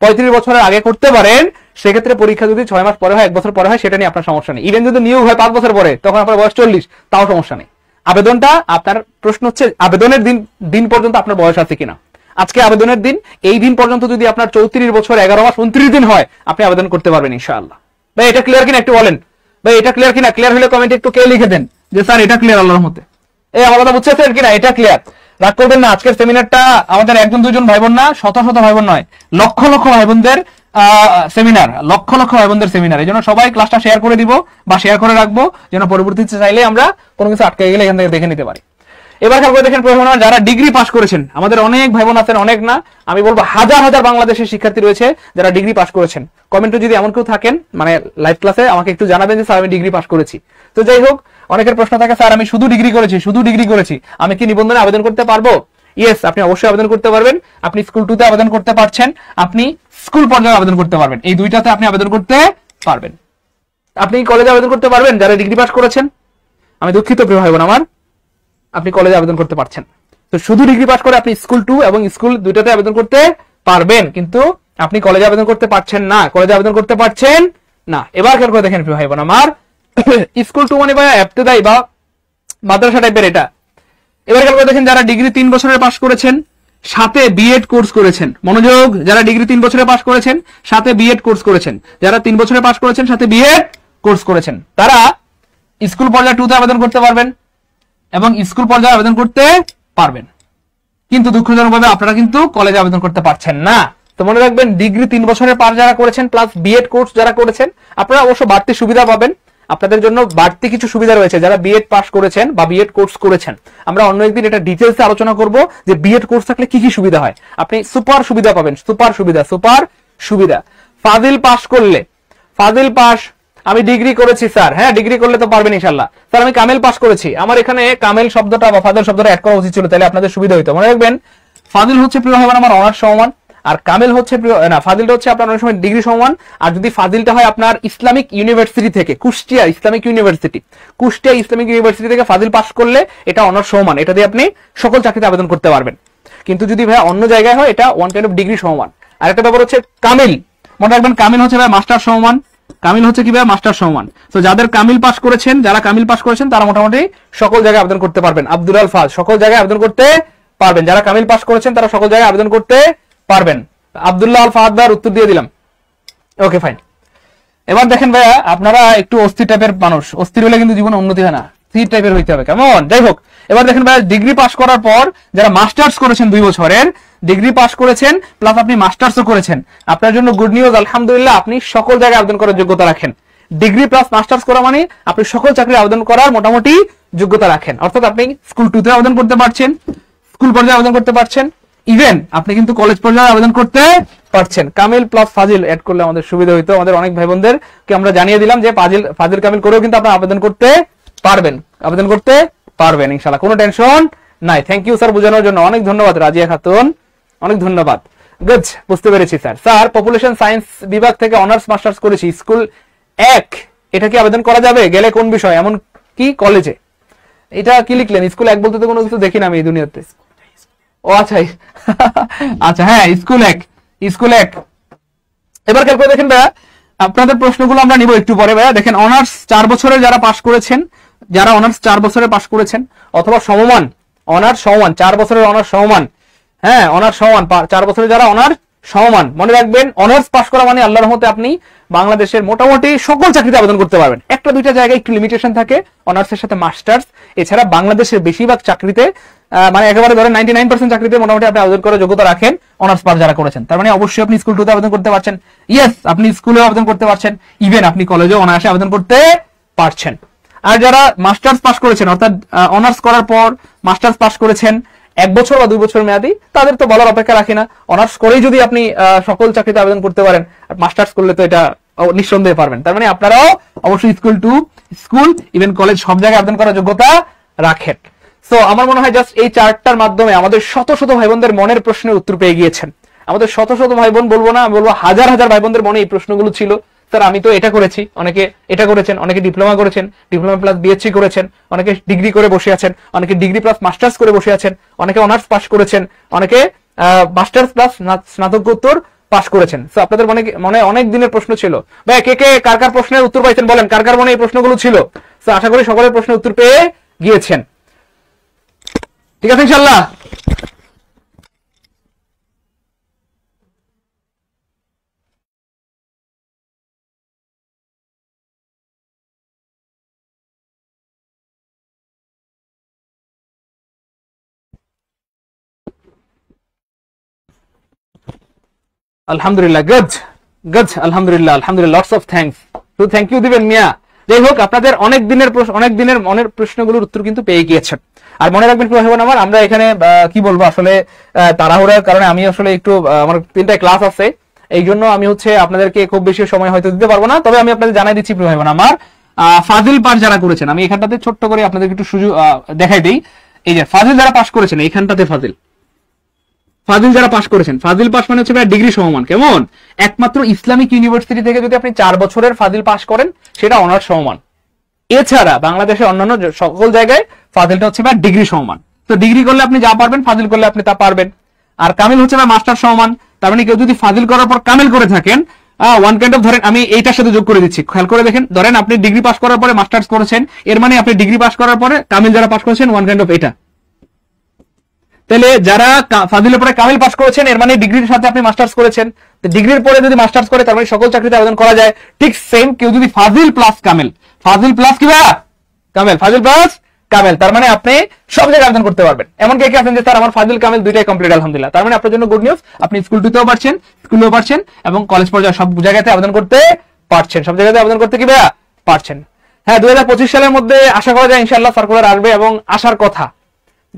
35 বছরের আগে করতে পারেন, সেক্ষেত্রে পরীক্ষা যদি 6 মাস পরে হয়, 1 বছর পরে হয়, সেটা নিয়ে আপনার সমস্যা নেই। ইভেন যদি নিয়োগ হয় 5 বছর পরে, তখন আপনার বয়স 40, তাও সমস্যা নেই। আবেদনটা আপনার, প্রশ্ন হচ্ছে আবেদনের দিন পর্যন্ত আপনার বয়স আছে কিনা। আজকে আবেদনের দিন, এই দিন পর্যন্ত যদি আপনার 34 বছর 11 মাস 29 দিন হয়, আপনি আবেদন করতে পারবেন ইনশাআল্লাহ। ভাই এটা ক্লিয়ার কিনা একটু বলেন, ভাই এটা ক্লিয়ার কিনা? ক্লিয়ার হলে কমেন্টে একটু কে লিখে দেন যে স্যার এটা ক্লিয়ার আল্লাহর রহমতে। এই আমার কথা বুঝছেন কিনা? এটা ক্লিয়ার? রাগ করবেন না, আজকের সেমিনারটা আমাদের একজন দুজন ভাই বোন না, শত শত ভাই বোন নয়, লক্ষ লক্ষ ভাই বোনদের সেমিনার, লক্ষ লক্ষ ভাই বোনদের সেমিনার। এই জন্য সবাই ক্লাসটা শেয়ার করে দিব বা শেয়ার করে রাখবো, যেন পরবর্তীতে চাইলে আমরা কোনো কিছু আটকে গেলে এখান থেকে দেখে নিতে পারি। এবার খেয়াল করে দেখেন যারা ডিগ্রি পাস করেছেন, আমাদের অনেক ভাই বোন আছেন, অনেক না আমি বলবো হাজার হাজার বাংলাদেশের শিক্ষার্থী রয়েছে যারা ডিগ্রি পাস করেছেন। কমেন্টে যদি এমন কেউ থাকেন, মানে লাইভ ক্লাসে আমাকে একটু জানাবেন যে স্যার আমি ডিগ্রি পাস করেছি। তো যাই হোক, অনেকের প্রশ্ন থাকে স্যার আমি শুধু ডিগ্রি করেছি, আমি কি নিবন্ধনে আবেদন করতে পারবো? ইয়েস, আপনি অবশ্যই আবেদন করতে পারবেন। আপনি স্কুল 2 তে আবেদন করতে পারছেন, আপনি স্কুল পর্যায়ে আবেদন করতে পারবেন, এই দুইটাতে আপনি আবেদন করতে পারবেন। আপনি কলেজে আবেদন করতে পারবেন যারা ডিগ্রি পাস করেছেন। আমি দুঃখিত প্রিয় ভাই বোন আমার, আপনি কলেজে আবেদন করতে পারছেন। তো শুধু ডিগ্রি পাস করে আপনি স্কুল 2 এবং স্কুল 2টাতে আবেদন করতে পারবেন, কিন্তু আপনি কলেজে আবেদন করতে পারছেন না, এবার খেয়াল করে দেখেন প্রিয় ভাই বোন আমার, স্কুল 2 মানে ভাই ইবতেদায়ী বা মাদ্রাসা টাইপের এটা। এবার খেয়াল করে দেখেন যারা ডিগ্রি 3 বছরের পাস করেছেন, সাথে বিএড কোর্স করেছেন, মনোযোগ, যারা ডিগ্রি 3 বছরে পাস করেছেন সাথে বিএড কোর্স করেছেন, যারা 3 বছরে পাস করেছেন সাথে বিএড কোর্স করেছেন, তারা স্কুল পর্যায়ে 2 তে আবেদন করতে পারবেন এবং স্কুল পর্যায়ে আবেদন করতে পারবেন। কিন্তু দুঃখজনকভাবে আপনারা কিন্তু কলেজে আবেদন করতে পারছেন না। তো মনে রাখবেন ডিগ্রি 3 বছরের পাস যারা করেছেন প্লাস বিএড কোর্স যারা করেছেন, আপনারা অবশ্য বাড়তি সুবিধা পাবেন, আপনাদের জন্য বাড়তি কিছু সুবিধা রয়েছে যারা বিএড পাস করেছেন বা বিএড কোর্স করেছেন। আমরা অন্য একদিন এটা ডিটেইলসে আলোচনা করব যে বিএড কোর্স থাকলে কি কি সুবিধা হয়। আপনি সুপার সুবিধা পাবেন, সুপার সুবিধা। ফাজিল পাস করলে, ফাজিল পাস, আমি ডিগ্রি করেছি স্যার, হ্যাঁ ডিগ্রি করলে তো পারবেন ইনশাআল্লাহ। স্যার আমি কামেল পাস করেছি, আমার এখানে কামেল শব্দটা বা ফাজিল শব্দটা অ্যাড করা উচিত ছিল, তাহলে আপনাদের সুবিধা হতো। মনে রাখবেন ফাজিল হচ্ছে প্রিয় ভাই আমার অনার্স সমান, আর কামেল হচ্ছে ফাজিলটা হচ্ছে আপনার অনেক সময় ডিগ্রি সমান। আর যদি ফাজিলটা হয় আপনার ইসলামিক ইউনিভার্সিটি থেকে, কুষ্টিয়া ইসলামিক ইউনিভার্সিটি থেকে ফাজিল পাস করলে এটা অনার্স সমান, এটা দিয়ে আপনি সকল চাকরিতে আবেদন করতে পারবেন। কিন্তু যদি ভাই অন্য জায়গায় হয় এটা ওয়ান কাইন্ড অফ ডিগ্রি সমান। আর একটা ব্যাপার হচ্ছে কামিল, মনে রাখবেন কামিল হচ্ছে ভাই মাস্টার সমান, কামিল হচ্ছে কি ভাই মাস্টার সমান। তো যাদের কামিল পাস করেছেন, যারা কামিল পাস করেছেন তারা মোটামুটি সকল জায়গায় আবেদন করতে পারবেন। আব্দুল আল ফাজ সকল জায়গায় আবেদন করতে পারবেন, যারা কামিল পাস করেছেন তারা সকল জায়গায় আবেদন করতে পারবেন। আব্দুল্লাহ আল ফাহাদ ভাইয়ের উত্তর দিয়ে দিলাম, ওকে ফাইন। এবার দেখেন ভাইয়া, আপনারা একটু অস্থির টাইপের মানুষ, অস্থির হলে কিন্তু জীবনে উন্নতি হয় না, স্থির টাইপের হইতে হবে, কেমন? যাই হোক, এবার দেখেন ভাইয়া, ডিগ্রি পাস করার পর যারা মাস্টার্স করেছেন 2 বছরের, ডিগ্রি পাস করেছেন প্লাস আপনি মাস্টার্সও করেছেন, আপনার জন্য গুড নিউজ, আলহামদুলিল্লাহ, আপনি সকল জায়গায় আবেদন করার যোগ্যতা রাখেন। ডিগ্রি প্লাস মাস্টার্স করা মানে আপনি সকল চাকরি আবেদন করার মোটামুটি যোগ্যতা রাখেন, অর্থাৎ আপনি স্কুল 2 তে আবেদন করতে পারছেন, স্কুল পর্যায়ে আবেদন করতে পারছেন, ইভেন আপনি কিন্তু কলেজ পর্যায়ে আবেদন করতে পারছেন। কামিল প্লাস ফাজিল এড করলে আমাদের সুবিধা হইতো, আমাদের অনেক ভাই বোনদেরকে আমরা জানিয়ে দিলাম যে ফাজিল কামিল করেও কিন্তু আপনি আবেদন করতে পারবেন ইনশাআল্লাহ, কোনো টেনশন নাই। থ্যাংক ইউ স্যার বোঝানোর জন্য, অনেক ধন্যবাদ রাজিয়া খাতুন, অনেক ধন্যবাদ। গুড, বুঝতে পেরেছি স্যার। স্যার পপুলেশন সায়েন্স বিভাগ থেকে অনার্স মাস্টার্স করেছি, স্কুল 1, এটা কি আবেদন করা যাবে? গেলে কোন বিষয়, এমন কি কলেজে? এটা কি লিখলেন? স্কুল 1 বলতে তো কোনো কিছু দেখি না আমি এই দুনিয়াতে। ও আচ্ছা আচ্ছা, হ্যাঁ স্কুল 1। এবার খেয়াল করে দেখেন ভাইয়া, আপনাদের প্রশ্নগুলো আমরা নিব একটু পরে। ভাইয়া দেখেন, অনার্স 4 বছরে যারা পাশ করেছেন, যারা অনার্স 4 বছরে পাশ করেছেন অথবা সমমান, অনার্স সমমান 4 বছরের অনার্স সমমান, হ্যাঁ অনার্স সমমান 4 বছরে যারা অনার্স সমমান, মনে রাখবেন অনার্স পাশ করা মানে আল্লাহর রহমতে আপনি বাংলাদেশের মোটামুটি সকল চাকরিতে আবেদন করতে পারবেন। একটা দুইটা জায়গায় একটু লিমিটেশন থাকে অনার্সের সাথে মাস্টার্স, এছাড়া বাংলাদেশের বেশিরভাগ চাকরিতে মানে একেবারে ধরেন 99% চাকরিতে মোটামুটি আপনি আবেদন করার যোগ্যতা রাখেন অনার্স পাস যারা করেছেন। তার মানে অবশ্যই আপনি স্কুল 2 তে আবেদন করতে পারছেন, ইয়েস আপনি স্কুলেও আবেদন করতে পারছেন, ইভেন আপনি কলেজেও অনার্সে আবেদন করতে পারছেন। আর যারা মাস্টার্স পাস করেছেন, অর্থাৎ অনার্স করার পর মাস্টার্স পাস করেছেন 1 বছর বা 2 বছর মেয়াদি, তাদের তো বলার অপেক্ষা রাখি না, অনার্স করেই যদি আপনি সকল চাকরিতে আবেদন করতে পারেন, মাস্টার্স করলে তো এটা নিঃসন্দেহে পারবেন। তার মানে আপনারাও অবশ্যই স্কুল 2, স্কুল ইভেন কলেজ সব জায়গায় আবেদন করার যোগ্যতা রাখেন। সো আমার মনে হয় জাস্ট এই চার্টটার মাধ্যমে আমাদের শত শত ভাই বোনদের মনের প্রশ্নের উত্তর পেয়ে গিয়েছেন। আমাদের শত শত ভাই বোন বলবো না, বলবো হাজার হাজার ভাই বোনদের মনে এই প্রশ্নগুলো ছিল, স্যার আমি তো এটা করেছি, অনেকে এটা করেছেন, অনেকে ডিপ্লোমা করেছেন, ডিপ্লোমা প্লাস বিএসসি করেছেন, অনেকে ডিগ্রি করে বসে আছেন, অনেকে ডিগ্রি প্লাস মাস্টার্স করে বসে আছেন, অনেকে অনার্স পাস করেছেন, অনেকে মাস্টার্স প্লাস স্নাতকোত্তর পাস করেছেন। সো আপনাদের মনে অনেক দিনের প্রশ্ন ছিল, ভাই কে কে কার কার প্রশ্নের উত্তর পাইছেন বলেন, কার কার মনে এই প্রশ্নগুলো ছিল? সো আশা করি সকলের প্রশ্নের উত্তর পেয়ে গিয়েছেন, ঠিক আছে ইনশাআল্লাহ। আলহামদুলিল্লাহ, গুড, আলহামদুলিল্লাহ, লটস অফ থ্যাঙ্কস, তো থ্যাংক ইউ দিবেন মিয়া। যাই হোক, আপনাদের অনেক দিনের মনের প্রশ্নগুলোর উত্তর কিন্তু পেয়ে গিয়েছেন। আর মনে রাখবেন প্রিয় ভাই বোন আমার, আমরা এখানে কি বলবো আসলে তাড়াহুড়ার কারণে আমি আসলে একটু আমার 3টায় ক্লাস আছে, এই জন্য আমি আপনাদেরকে খুব বেশি সময় হয়তো দিতে পারবো না, তবে আমি আপনাদের জানাই দিচ্ছি প্রিয় ভাই বোন আমার, ফাজিল পাস যারা করেছেন, আমি এখানটাতে ছোট্ট করে আপনাদেরকে একটু সুযোগ দেখাই দিই। এই যে ফাজিল যারা পাস করেছেন, এইখানটাতে ফাজিল যারা পাস করেছেন, ফাজিল পাস মানে হচ্ছে ডিগ্রি সমমান, কেমন? একমাত্র ইসলামিক ইউনিভার্সিটি থেকে যদি আপনি 4 বছরের ফাজিল পাস করেন সেটা অনার্স সমমান, এছাড়া বাংলাদেশের অন্যান্য সকল জায়গায় ফাজিলটা হচ্ছে ডিগ্রি সমমান। তো ডিগ্রি করলে আপনি যা পারবেন, ফাজিল করলে আপনি তা পারবেন। আর কামিল হচ্ছে মাস্টার সমমান, তার মানে কেউ যদি ফাজিল করার পর কামিল করে থাকেন, ওয়ান কাইন্ড অফ, ধরেন আমি এইটার সাথে যোগ করে দিচ্ছি, খেয়াল করে দেখেন, ধরেন আপনি ডিগ্রি পাস করার পরে মাস্টার্স করেছেন, এর মানে আপনি ডিগ্রি পাস করার পরে কামিল যারা পাস করেছেন, ওয়ান কাইন্ড অফ এটা। তাহলে যারা ফাজিলের পরে কামিল পাস করেছেন, এর মানে ডিগ্রির সাথে আপনি মাস্টার্স করেছেন, ডিগ্রির পরে যদি মাস্টার্স করে তার মানে সকল চাকরিতে আবেদন করা যায়। ঠিক সেম কেউ যদি ফাজিল প্লাস কামিল, ফাজিল প্লাস কি ভাই কামিল, ফাজিল প্লাস কামিল, তার মানে আপনি সব জায়গায় আবেদন করতে পারবেন। এমন কে কে আছেন যে স্যার আমার ফাজিল কামিল দুইটাই কমপ্লিট, আলহামদুলিল্লাহ, তার মানে আপনার জন্য গুড নিউজ, আপনি স্কুল 2 তেও পারছেন, স্কুলেও পারছেন এবং কলেজ পর্যায়ে সব জায়গাতে আবেদন করতে পারছেন, সব জায়গাতে আবেদন করতে কি ভাইয়া পারছেন। হ্যাঁ, 2025 সালের মধ্যে আশা করা যায় ইনশাআল্লাহ সার্কুলার আসবে, এবং আসার কথা,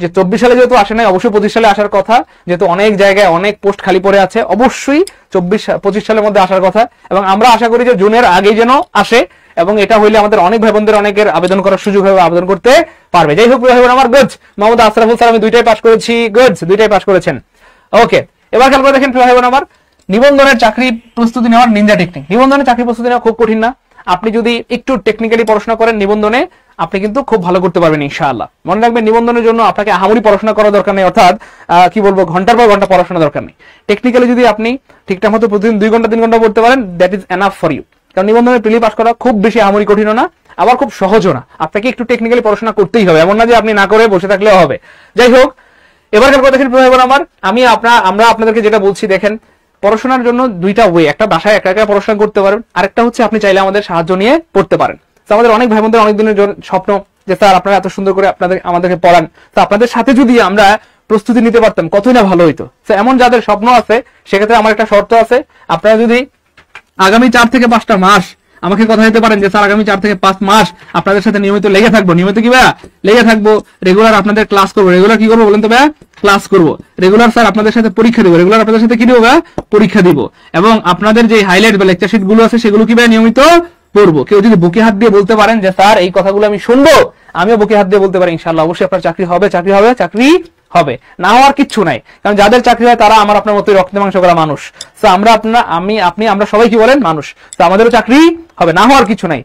যে 24 সালে যেহেতু আসে নাই, অবশ্যই 25 সালে আসার কথা, যেহেতু অনেক জায়গায় অনেক পোস্ট খালি পড়ে আছে, অবশ্যই 25 সালের মধ্যে আসার কথা, এবং আমরা আশা করি যে জুনের আগেই যেন আসে, এবং এটা হইলে আমাদের অনেক ভাই বোনদের অনেকের আবেদন করার সুযোগ হবে, আবেদন করতে পারবে। যাই হোক ভাই বোন আমার, গুড, মোহাম্মদ আশরাফুল স্যার আমি 2টাই পাস করেছি, গুড, 2টাই পাস করেছেন, ওকে। এবার খেয়াল করে দেখেন ভাই বোন আমার, নিবন্ধনের চাকরি প্রস্তুতি নেওয়ার নিনজা টেকনিক। নিবন্ধনের চাকরি প্রস্তুতি নেওয়া খুব কঠিন না, আপনি যদি একটু টেকনিক্যালি পড়াশোনা করেন নিবন্ধনে, আপনি কিন্তু খুব ভালো করতে পারবেন ইনশাআল্লাহ। মনে রাখবেন, নিবন্ধনের জন্য আপনাকে আহামরি পড়াশোনা করার দরকার নেই, অর্থাৎ কি বলবো, ঘন্টার পর ঘন্টা পড়াশোনা দরকার নেই। টেকনিক্যালি যদি আপনি ঠিকঠাক মতো প্রতিদিন 2 ঘন্টা 3 ঘন্টা পড়তে পারেন, that is enough for you. কারণ নিবন্ধনের প্রিলি পাস করা খুব বেশি আহামরি কঠিনও না, আবার খুব সহজও না, আপনাকে একটু টেকনিক্যালি পড়াশোনা করতেই হবে, এমন না যে আপনি না করে বসে থাকলেও হবে। যাই হোক, এবার দেখেন আমার, আমরা আপনাদেরকে যেটা বলছি, দেখেন পড়াশোনার জন্য দুইটা ওয়ে, একটা বাসায় একা একা পড়াশোনা করতে পারেন, আরেকটা হচ্ছে আপনি চাইলে আমাদের সাহায্য নিয়ে পড়তে পারেন। তো আমাদের অনেক ভাই বোনদের অনেক দিনের স্বপ্ন যে স্যার আপনারা এত সুন্দর করে আমাদেরকে পড়ান, তো আপনাদের সাথে যদি আমরা প্রস্তুতি নিতে পারতাম কতই না ভালো হইতো। তো এমন যাদের স্বপ্ন আছে সেক্ষেত্রে আমার একটা শর্ত আছে, আপনারা যদি আগামী 4 থেকে 5টা মাস আমাকে কথা দিতে পারেন যে স্যার আগামী 4 থেকে 5 মাস আপনাদের সাথে নিয়মিত লেগে থাকবো, নিয়মিত কি ভাইয়া লেগে থাকবো, রেগুলার আপনাদের ক্লাস করবো, রেগুলার কি করবো বলেন তো ভাইয়া, ক্লাস করবো, রেগুলার স্যার আপনাদের সাথে পরীক্ষা দিব, রেগুলার আপনাদের সাথে কি দিব ভাইয়া, পরীক্ষা দিব, এবং আপনাদের যে হাইলাইট বা লেকচার শিট গুলো আছে সেগুলো কি ভাইয়া নিয়মিত পড়বো। কেউ যদি বুকে হাত দিয়ে বলতে পারেন যে স্যার এই কথাগুলো আমি শুনবো, আমিও বুকে হাত দিয়ে বলতে পারি ইনশাআল্লাহ অবশ্যই আপনার চাকরি হবে, চাকরি হবে, চাকরি হবে, না হওয়ার কিচ্ছু নাই। কারণ যাদের চাকরি হয় তারা আমার আপনার মতোই রক্ত মাংস করা মানুষ। তো আমরা আমরা সবাই কি বলেন, মানুষ। তো আমাদেরও চাকরি হবে, না হওয়ার কিছু নাই।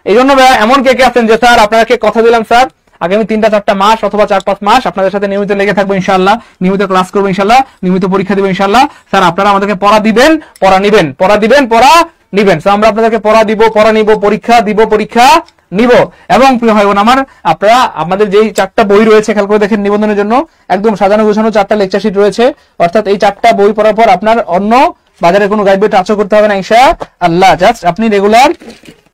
এই জন্য এমন কে কে আছেন যে স্যার আপনাকে কথা দিলাম স্যার আগামী 3-4টা মাস অথবা 4-5 মাস আপনাদের সাথে নিয়মিত লেগে থাকবো ইনশাআল্লাহ, নিয়মিত ক্লাস করবো ইনশাআল্লাহ, নিয়মিত পরীক্ষা দিব ইনশাআল্লাহ, স্যার আপনারা আমাদেরকে পড়া দিবেন, পড়া নিবেন, পড়া দিবেন, পড়া নিবেন। তো আমরা আপনাদেরকে পড়া দিব, পড়া নিব, পরীক্ষা দিব, পরীক্ষা নিব। এবং প্রিয় ভাই বোন আমার, আপনারা আমাদের যেই 4টা বই রয়েছে খেয়াল করে দেখেন, নিবন্ধনের জন্য একদম সাজানো গোছানো 4টা লেকচার শিট রয়েছে, অর্থাৎ এই 4টা বই পড়ার পর আপনার অন্য বাজারে কোনো গাইড বই টাচও করতে হবে না ইনশাআল্লাহ। জাস্ট আপনি রেগুলার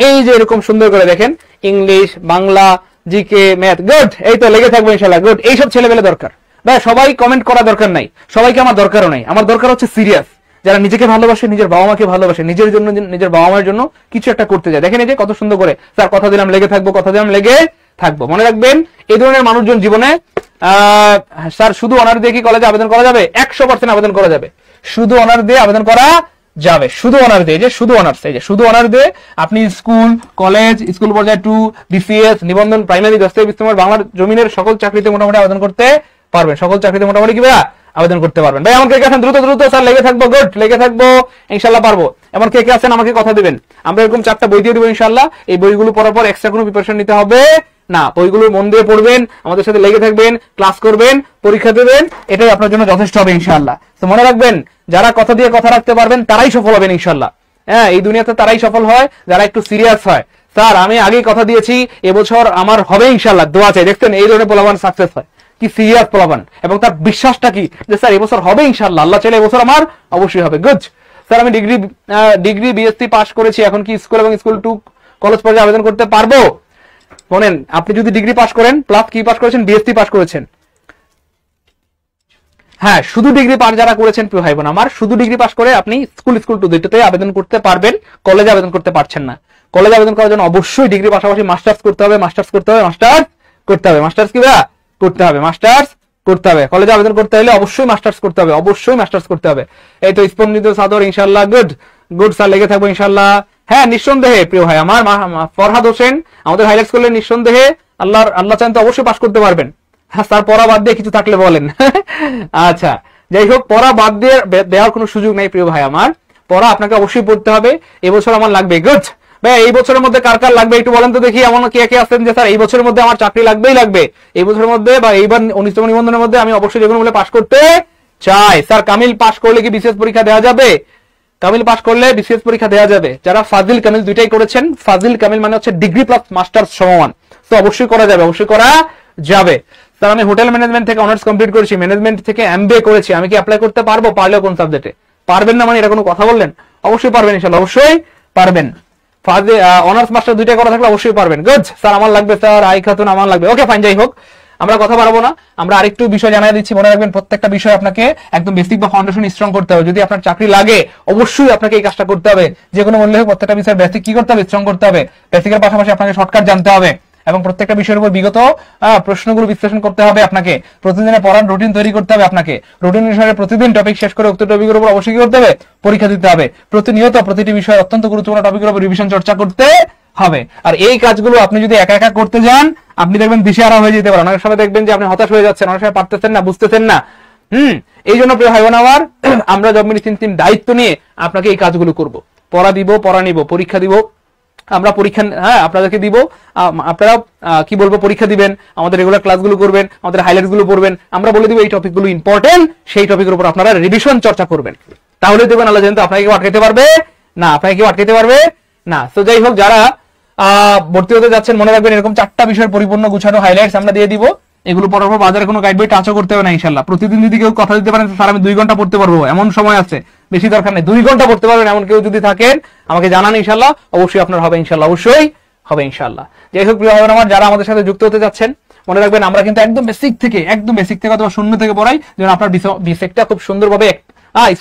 এই যে এরকম সুন্দর করে দেখেন English, Bangla, GK, math, good, এই তো লেগে থাকবে ইনশাআল্লাহ, গুড। এইসব ছেলেবেলে দরকার ভাই, সবাই কমেন্ট করা দরকার নাই, সবাইকে আমার দরকারও নাই, আমার দরকার হচ্ছে সিরিয়াস, যারা নিজেকে ভালোবাসে, নিজের বাবা মাকে ভালোবাসে, নিজের জন্য, নিজের বাবা মায়ের জন্য কিছু একটা করতে যায়। দেখেন এই যে কত সুন্দর করে স্যার কথা দিলাম লেগে থাকবো, কথা দিলাম লেগে থাকবো। মনে রাখবেন এই ধরনের মানুষজন জীবনে স্যার শুধু অনার দিয়ে কি কলেজে আবেদন করা যাবে? 100% আবেদন করা যাবে, শুধু অনার দিয়ে আবেদন করা যাবে, শুধু অনার দিয়ে, যে শুধু অনার্স, এই যে শুধু অনার দিয়ে আপনি স্কুল, কলেজ, স্কুল পর্যায়ে 2, বিসিএস, নিবন্ধন, প্রাইমারি, দস্তাবেজ, ইস্তেমার, বাংলার জমিনের সকল চাকরিতে মোটামুটি আবেদন করতে পারবেন, সকল চাকরিতে মোটামুটি কি ভাইয়া আবেদন করতে পারবেন। ভাই আমাকে কে আছেন দ্রুত দ্রুত, স্যার লেগে থাকবো, গুড, লেগে থাকবো ইনশাআল্লাহ পারবো। এমন কে কে আছেন আমাকে কথা দিবেন, আমরা এরকম 4টা বই দিয়ে দিব ইনশাআল্লাহ। এই বইগুলো পড়ার পর এক্সট্রা কোনো প্রিপারেশন নিতে হবে না, বইগুলো মন দিয়ে পড়বেন, আমাদের সাথে লেগে থাকবেন, ক্লাস করবেন, পরীক্ষা দেবেন, এটাই আপনার জন্য যথেষ্ট হবে ইনশাআল্লাহ। তো মনে রাখবেন যারা কথা দিয়ে কথা রাখতে পারবেন তারাই সফল হবেন ইনশাআল্লাহ। হ্যাঁ, এই দুনিয়াতে তারাই সফল হয় যারা একটু সিরিয়াস হয়। স্যার আমি আগেই কথা দিয়েছি এবছর আমার হবে ইনশাআল্লাহ, দোয়া চাই। দেখছেন এই ধরনের পোলাপান সাকসেস হয়, কি সিরিয়াস পোলাপান, এবং তার বিশ্বাসটা কি যে স্যার এবছর হবে ইনশাআল্লাহ, আল্লাহ চাইলে এবছর আমার অবশ্যই হবে, গুড। স্যার আমি ডিগ্রি বিএসসি পাস করেছি, এখন কি স্কুল এবং স্কুল টু কলেজ পর্যায়ে আবেদন করতে পারবো? বলেন, আপনি যদি ডিগ্রি পাস করেন প্লাস কি পাস করেছেন, বিএসসি পাস করেছেন, হ্যাঁ শুধু ডিগ্রি পাস যারা করেছেন প্রিয় ভাই বোন আমার, শুধু ডিগ্রি পাস করে আপনি স্কুল টু দুইটাতে আবেদন করতে পারবেন, কলেজে আবেদন করতে পারছেন না। কলেজে আবেদন করার জন্য অবশ্যই ডিগ্রি পাশাপাশি মাস্টার্স করতে হবে, মাস্টার্স করতে হবে, মাস্টার্স করতে হবে, মাস্টার্স কি ভাইয়া করতে হবে, মাস্টার্স করতে হবে। কলেজে আবেদন করতে হলে অবশ্যই মাস্টার্স করতে হবে, অবশ্যই মাস্টার্স করতে হবে। এই তো স্পন্দিত সাদর ইনশাআল্লাহ, গুড গুড স্যার লেগে থাকবো ইনশাআল্লাহ। হ্যাঁ নিঃসন্দেহে প্রিয় ভাই আমার, ফরহাদ হোসেন আমাদের হাইলাইটস করলে নিঃসন্দেহে আল্লাহ চান তো অবশ্যই পাস করতে পারবেন। হ্যাঁ স্যার পড়া বাদ দিয়ে কিছু থাকলে বলেন। আচ্ছা যাই হোক, পড়া বাদ দিয়ে দেওয়ার কোনো সুযোগ নেই প্রিয় ভাই আমার, পড়া আপনাকে অবশ্যই পড়তে হবে। এবছর আমার লাগবে, গুড ভাই। এই বছরের মধ্যে কার কার লাগবে একটু বলেন তো দেখি, এমন কে কে আছেন যে স্যার এই বছরের মধ্যে আমার চাকরি লাগবেই লাগবে, এই বছরের মধ্যে বা এইবার 19তম নিবন্ধনের মধ্যে আমি অবশ্যই যেকোনো বলে পাস করতে চাই। স্যার কামিল পাস করলে কি বিসিএস পরীক্ষা দেওয়া যাবে? কামিল পাস করলে বিসিএস পরীক্ষা দেওয়া যাবে। যারা ফাজিল কামিল দুইটাই করেছেন, ফাজিল কামিল মানে হচ্ছে ডিগ্রি প্লাস মাস্টার্স সমান, তো অবশ্যই করা যাবে, অবশ্যই করা যাবে। স্যার আমি হোটেল ম্যানেজমেন্ট থেকে অনার্স কমপ্লিট করেছি, ম্যানেজমেন্ট থেকে এমবিএ করেছি, আমি কি অ্যাপ্লাই করতে পারবো? পারলেও কোন সাবজেক্টে? পারবেন না মানে এটা কোনো কথা বললেন? অবশ্যই পারবেন ইনশাআল্লাহ, অবশ্যই পারবেন। অনার্স মাস্টার দুইটা করা থাকলে অবশ্যই পারবেন, গুড। স্যার আমার লাগবে, স্যার আই খাতুন আমার লাগবে, ওকে ফাইন। যাই হোক আমরা কথা বাড়াবো না, আমরা আরেকটু বিষয় জানাই দিচ্ছি। মনে রাখবেন প্রত্যেকটা বিষয় আপনাকে একদম বেসিক বা ফাউন্ডেশন স্ট্রং করতে হবে। যদি আপনার চাকরি লাগে অবশ্যই আপনাকে এই কাজটা করতে হবে, যে কোনো মূল্যে প্রত্যেকটা বিষয়ের বেসিক কি করতে হবে, স্ট্রং করতে হবে। বেসিকের পাশাপাশি আপনাকে শর্টকাট জানতে হবে এবং প্রত্যেকটা বিষয়ের উপর বিগত প্রশ্নগুলো বিশ্লেষণ করতে হবে আপনাকে। প্রতিদিনের পড়ার রুটিন তৈরি করতে হবে আপনাকে। রুটিন অনুসারে প্রতিদিন টপিক শেষ করে উক্ত টপিকের উপর অবশ্যই কি করতে হবে, পরীক্ষা দিতে হবে। প্রতিনিয়ত প্রতিটি বিষয়ে অত্যন্ত গুরুত্বপূর্ণ টপিকের উপর রিভিশন চর্চা করতে হবে। আর এই কাজগুলো আপনি যদি একা একা করতে যান আপনি দেখবেন দিশেহারা হয়ে যেতে পারেন। অনেক সময় দেখবেন যে আপনি হতাশ হয়ে যাচ্ছেন, অনেক সময় পারতেছেন না, বুঝতেছেন না। এই জন্য প্রিয় ভাই বোন আমার, আমরা জব মেডিসিন টিম দায়িত্ব নিয়ে আপনাকে এই কাজগুলো করব। পড়া দিব, পড়া নিব, পরীক্ষা দিব, আমরা পরীক্ষা হ্যাঁ আপনাদেরকে দিব, আপনারা কি বলবো পরীক্ষা দিবেন, আমাদের রেগুলার ক্লাসগুলো করবেন, আমাদের হাইলাইটস গুলো পড়বেন, আমরা বলে দিব এই টপিকগুলো ইম্পর্টেন্ট, সেই টপিকের উপর আপনারা রিভিশন চর্চা করবেন। তাহলে দেখবেন আল্লাহ জানেন আপনাকে কেউ আটকাতে পারবে না, আপনাকে কেউ আটকাতে পারবে না। তো যাই হোক, যারা ভর্তি হতে যাচ্ছেন মনে রাখবেন এরকম 4টা বিষয়ের পরিপূর্ণ গুছানো হাইলাইটস আমরা দিয়ে দিব। এগুলো পড়ার পর বাজারে কোনো গাইড বই টাচও করতে হবে না ইনশাআল্লাহ। প্রতিদিন যদি কেউ কথা দিতে পারেন স্যার আমি 2 ঘন্টা পড়তে পারবো, এমন সময় আছে বেশি দরকার নেই, 2 ঘন্টা পড়তে পারবেন এমন কেউ যদি থাকেন আমাকে জানান, ইনশাল্লাহ অবশ্যই আপনার হবে, ইনশাল্লাহ অবশ্যই হবে ইনশাল্লাহ। যাই হোক প্রিয় ভাইবোন আমার, যারা আমাদের সাথে যুক্ত হতে যাচ্ছেন মনে রাখবেন আমরা কিন্তু একদম বেসিক থেকে অথবা শূন্য থেকে পড়াই, যেন আপনার বেসিকটা খুব সুন্দরভাবে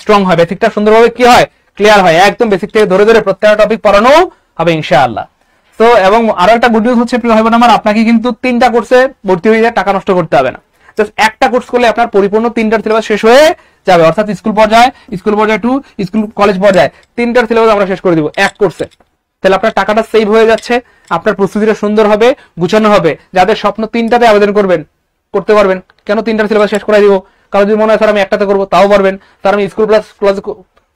স্ট্রং হয়, বেসিকটা সুন্দরভাবে কি হয়, ক্লিয়ার হয়। একদম বেসিক থেকে ধরে ধরে প্রত্যেকটা টপিক পড়ানো হবে ইনশাআল্লাহ। তো এবং আরো একটা গুড নিউজ হচ্ছে প্রিয় ভাইবোন আমার, আপনাকে কিন্তু 3টা কোর্সে ভর্তি হয়ে যায়, টাকা নষ্ট করতে হবে না। জাস্ট একটা কোর্স করলে আপনার পরিপূর্ণ 3টার সিলেবাস শেষ হয়ে যাবে, অর্থাৎ স্কুল পর্যায়ে টু স্কুল কলেজ পর্যায়ে 3টার সিলেবাস আমরা শেষ করে দিব এক কোর্সে। তাহলে আপনার টাকাটা সেভ হয়ে যাচ্ছে, আপনার প্রস্তুতিটা সুন্দর হবে, গুছানো হবে। যাদের স্বপ্ন 3টাতে আবেদন করতে পারবেন, কেন 3টার সিলেবাস শেষ করে দিব? কারো যদি মনে হয় স্যার আমি একটাতে করবো তাও পারবেন, স্যার আমি